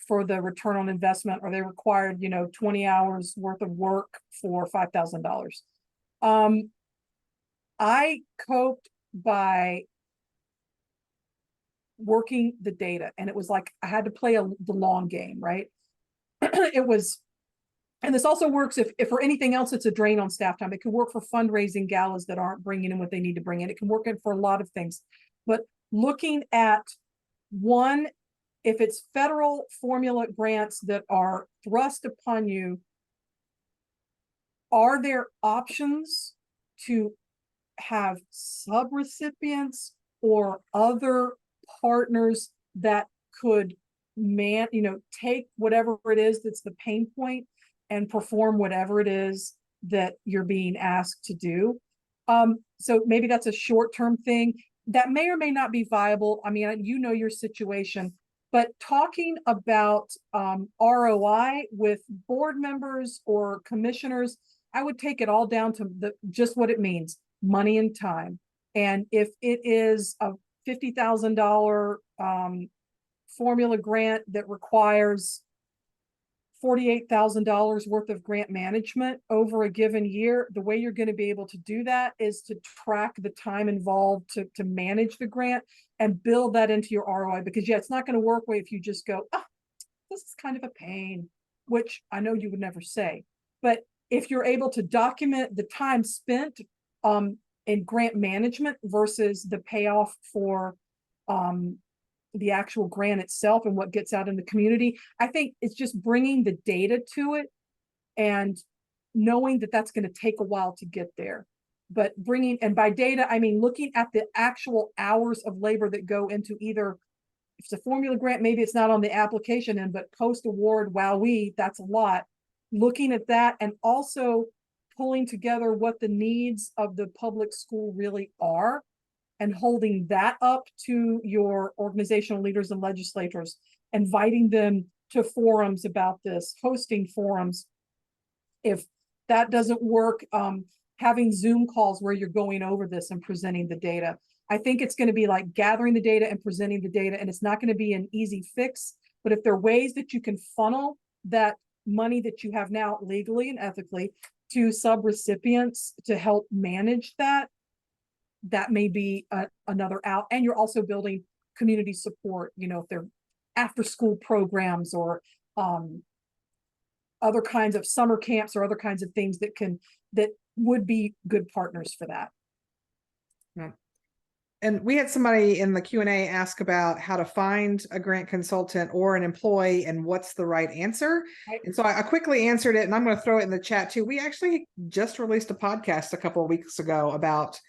for the return on investment, or they required, 20 hours worth of work for $5,000. I coped by working the data, and it was like I had to play the long game, right? It was, and this also works if for anything else, it's a drain on staff time. It can work for fundraising galas that aren't bringing in what they need to bring in. It can work for a lot of things. But looking at one, if it's federal formula grants that are thrust upon you, are there options to have subrecipients or other partners that could take whatever it is that's the pain point and perform whatever it is that you're being asked to do? So maybe that's a short-term thing that may or may not be viable. I mean, your situation, but talking about ROI with board members or commissioners, I would take it all down to just what it means: money and time. And if it is a $50,000 formula grant that requires $48,000 worth of grant management over a given year, the way you're going to be able to do that is to track the time involved to manage the grant and build that into your ROI. Because it's not going to work if you just go, this is kind of a pain, which I know you would never say. But if you're able to document the time spent in grant management versus the payoff for the actual grant itself and what gets out in the community, I think it's just bringing the data to it and knowing that that's going to take a while to get there. But and by data, I mean looking at the actual hours of labor that go into either if it's a formula grant, maybe it's not on the application end, but post-award, wowee, that's a lot. Looking at that and also pulling together what the needs of the public school really are and holding that up to your organizational leaders and legislators, inviting them to forums about this, hosting forums. If that doesn't work, having Zoom calls where you're going over this and presenting the data. I think it's going to be like gathering the data and presenting the data, and it's not going to be an easy fix. But if there are ways that you can funnel that money that you have now legally and ethically to sub-recipients to help manage that, that may be another out. And you're also building community support, you know, if they're after school programs or other kinds of summer camps or other kinds of things that would be good partners for that. Yeah. And we had somebody in the Q&A ask about how to find a grant consultant or an employee and what's the right answer. Right. And so I quickly answered it, and I'm going to throw it in the chat too. We actually just released a podcast a couple of weeks ago about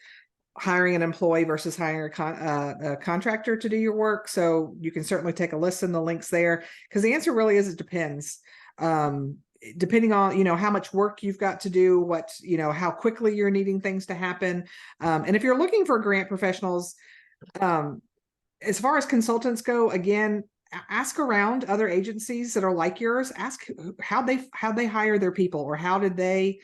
hiring an employee versus hiring a contractor to do your work. So you can certainly take a listen, the links there, because the answer really is it depends. Depending on, you know, how much work you've got to do, what, you know, how quickly you're needing things to happen. And if you're looking for grant professionals, as far as consultants go, again, ask around other agencies that are like yours. Ask how they hire their people, or how did they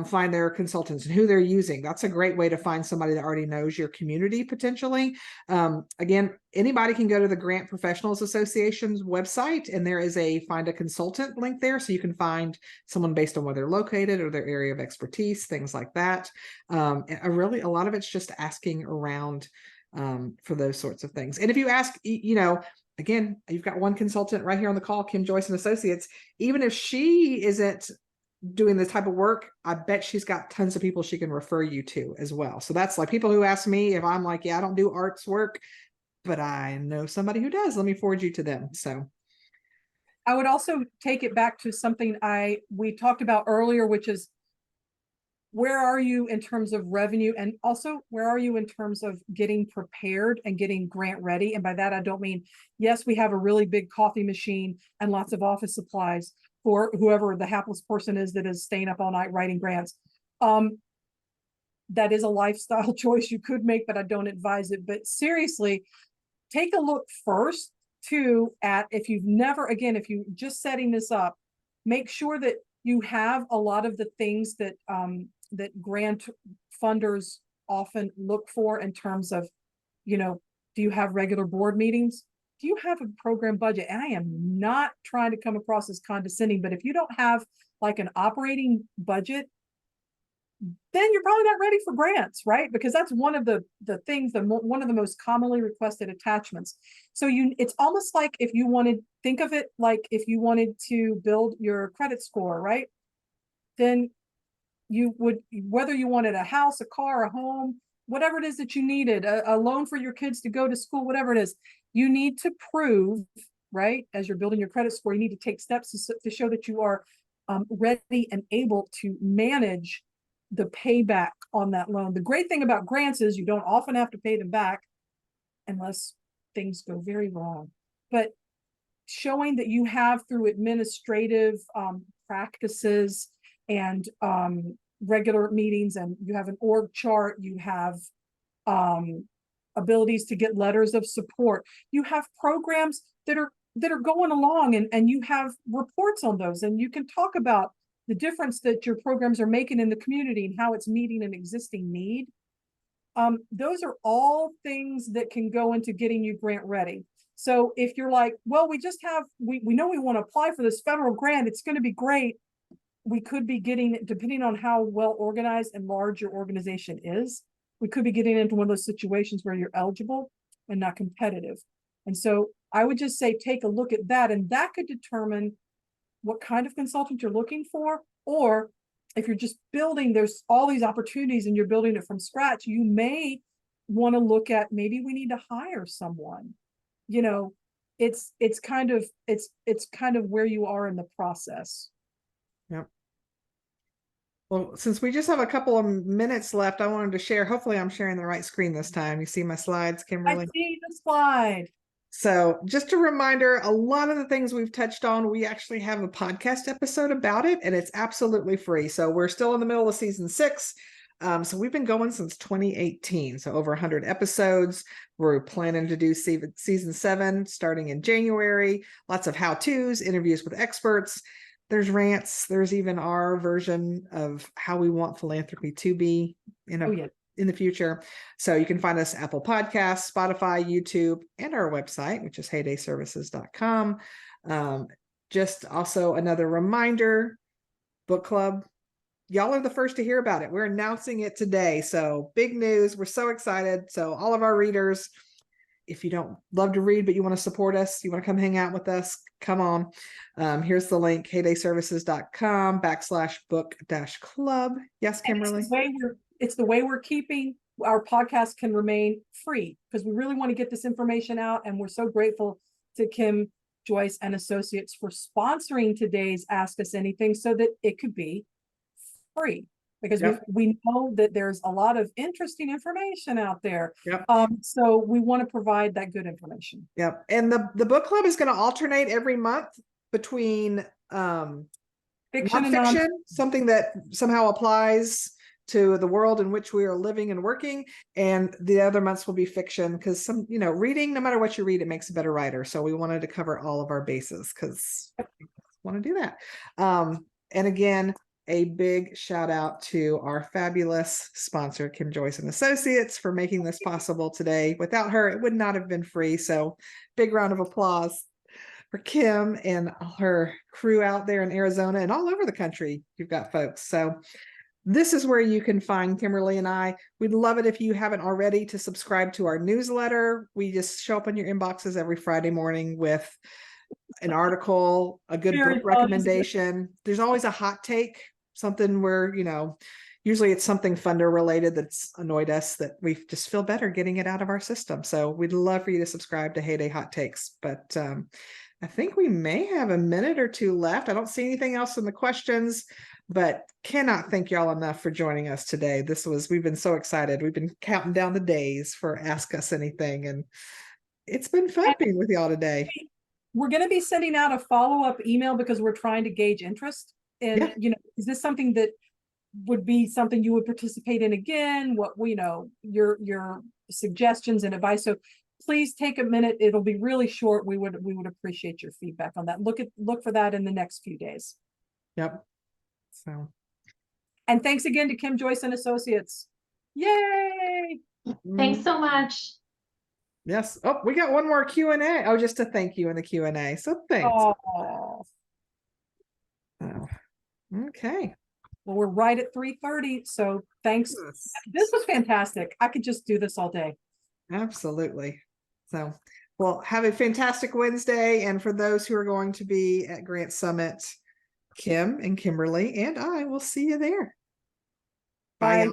find their consultants and who they're using. That's a great way to find somebody that already knows your community potentially. Again, anybody can go to the Grant Professionals Association's website, and there is a find a consultant link there, so you can find someone based on where they're located or their area of expertise, things like that. And really, a lot of it's just asking around for those sorts of things. And if you ask, you know, again, you've got one consultant right here on the call, Kim Joyce and Associates. Even if she isn't doing this type of work, I bet she's got tons of people she can refer you to as well. So that's like people who ask me if I'm like, yeah, I don't do arts work, but I know somebody who does. Let me forward you to them. So I would also take it back to something we talked about earlier, which is, where are you in terms of revenue, and also where are you in terms of getting prepared and getting grant ready? And by that, I don't mean, yes, we have a really big coffee machine and lots of office supplies for whoever the hapless person is that is staying up all night writing grants. That is a lifestyle choice you could make, but I don't advise it. But seriously, take a look first too at, if you've never, again, if you're just setting this up, make sure that you have a lot of the things that that grant funders often look for in terms of, you know, do you have regular board meetings? Do you have a program budget? And I am not trying to come across as condescending, but if you don't have like an operating budget, then you're probably not ready for grants, right? Because that's one of the things, one of the most commonly requested attachments. So it's almost like if you wanted, think of it like if you wanted to build your credit score, right? Then you would, whether you wanted a house, a car, a home, whatever it is that you needed, a loan for your kids to go to school, whatever it is, you need to prove, right? As you're building your credit score, you need to take steps to show that you are ready and able to manage the payback on that loan. The great thing about grants is you don't often have to pay them back unless things go very wrong. But showing that you have, through administrative practices and regular meetings, and you have an org chart, you have abilities to get letters of support, you have programs that are going along, and you have reports on those, and you can talk about the difference that your programs are making in the community and how it's meeting an existing need. Those are all things that can go into getting you grant ready. So if you're like, well, we know we want to apply for this federal grant, it's going to be great. We could be getting, depending on how well organized and large your organization is, we could be getting into one of those situations where you're eligible and not competitive. And so I would just say, take a look at that, and that could determine what kind of consultant you're looking for. Or if you're just building, there's all these opportunities and you're building it from scratch, you may want to look at, maybe we need to hire someone. You know, it's kind of where you are in the process. Yep. Well, since we just have a couple of minutes left, I wanted to share, hopefully I'm sharing the right screen this time. You see my slides, Kimberly? I see the slide. So just a reminder, a lot of the things we've touched on, we actually have a podcast episode about it, and it's absolutely free. So we're still in the middle of season 6. So we've been going since 2018, so over 100 episodes. We're planning to do season 7 starting in January. Lots of how-tos, interviews with experts. There's rants. There's even our version of how we want philanthropy to be Oh, yeah. in the future. So you can find us Apple Podcasts, Spotify, YouTube, and our website, which is heydayservices.com. Just also another reminder, book club. Y'all are the first to hear about it. We're announcing it today. So big news. We're so excited. So all of our readers, if you don't love to read, but you want to support us, you want to come hang out with us, come on. Here's the link, heydayservices.com/book-club. Yes, Kimberly. It's the way we're keeping our podcast can remain free, because we really want to get this information out. And we're so grateful to Kim Joyce and Associates for sponsoring today's Ask Us Anything so that it could be free, because Yep. we know that there's a lot of interesting information out there. Yep. So we want to provide that good information. Yep. And the book club is going to alternate every month between Fiction and nonfiction, something that somehow applies to the world in which we are living and working, and the other months will be fiction, because reading, no matter what you read, it makes a better writer. So we wanted to cover all of our bases because we want to do that. And again, a big shout out to our fabulous sponsor, Kim Joyce and Associates, for making this possible today. Without her, it would not have been free. So big round of applause for Kim and her crew out there in Arizona and all over the country. You've got folks. So this is where you can find Kimberly and I. We'd love it if you haven't already to subscribe to our newsletter. We just show up in your inboxes every Friday morning with an article, a good Very book recommendation. There's always a hot take, something where, usually it's something funder related that's annoyed us that we just feel better getting it out of our system. So we'd love for you to subscribe to Heyday Hot Takes. But I think we may have a minute or two left. I don't see anything else in the questions, but cannot thank y'all enough for joining us today. We've been so excited. We've been counting down the days for Ask Us Anything, and it's been fun being with y'all today. We're going to be sending out a follow-up email because we're trying to gauge interest. And, is this something that would be something you would participate in again? What, your suggestions and advice. So please take a minute. It'll be really short. We would appreciate your feedback on that. Look for that in the next few days. Yep. So. And thanks again to Kim Joyce and Associates. Yay! Thanks so much. Yes. Oh, we got one more Q&A. Oh, just to thank you in the Q&A. So thanks. Oh, okay. well, we're right at 3:30. So thanks. Yes. This was fantastic. I could just do this all day. Absolutely. So, well, have a fantastic Wednesday. And for those who are going to be at Grant Summit, Kim and Kimberly and I will see you there. Bye. Bye.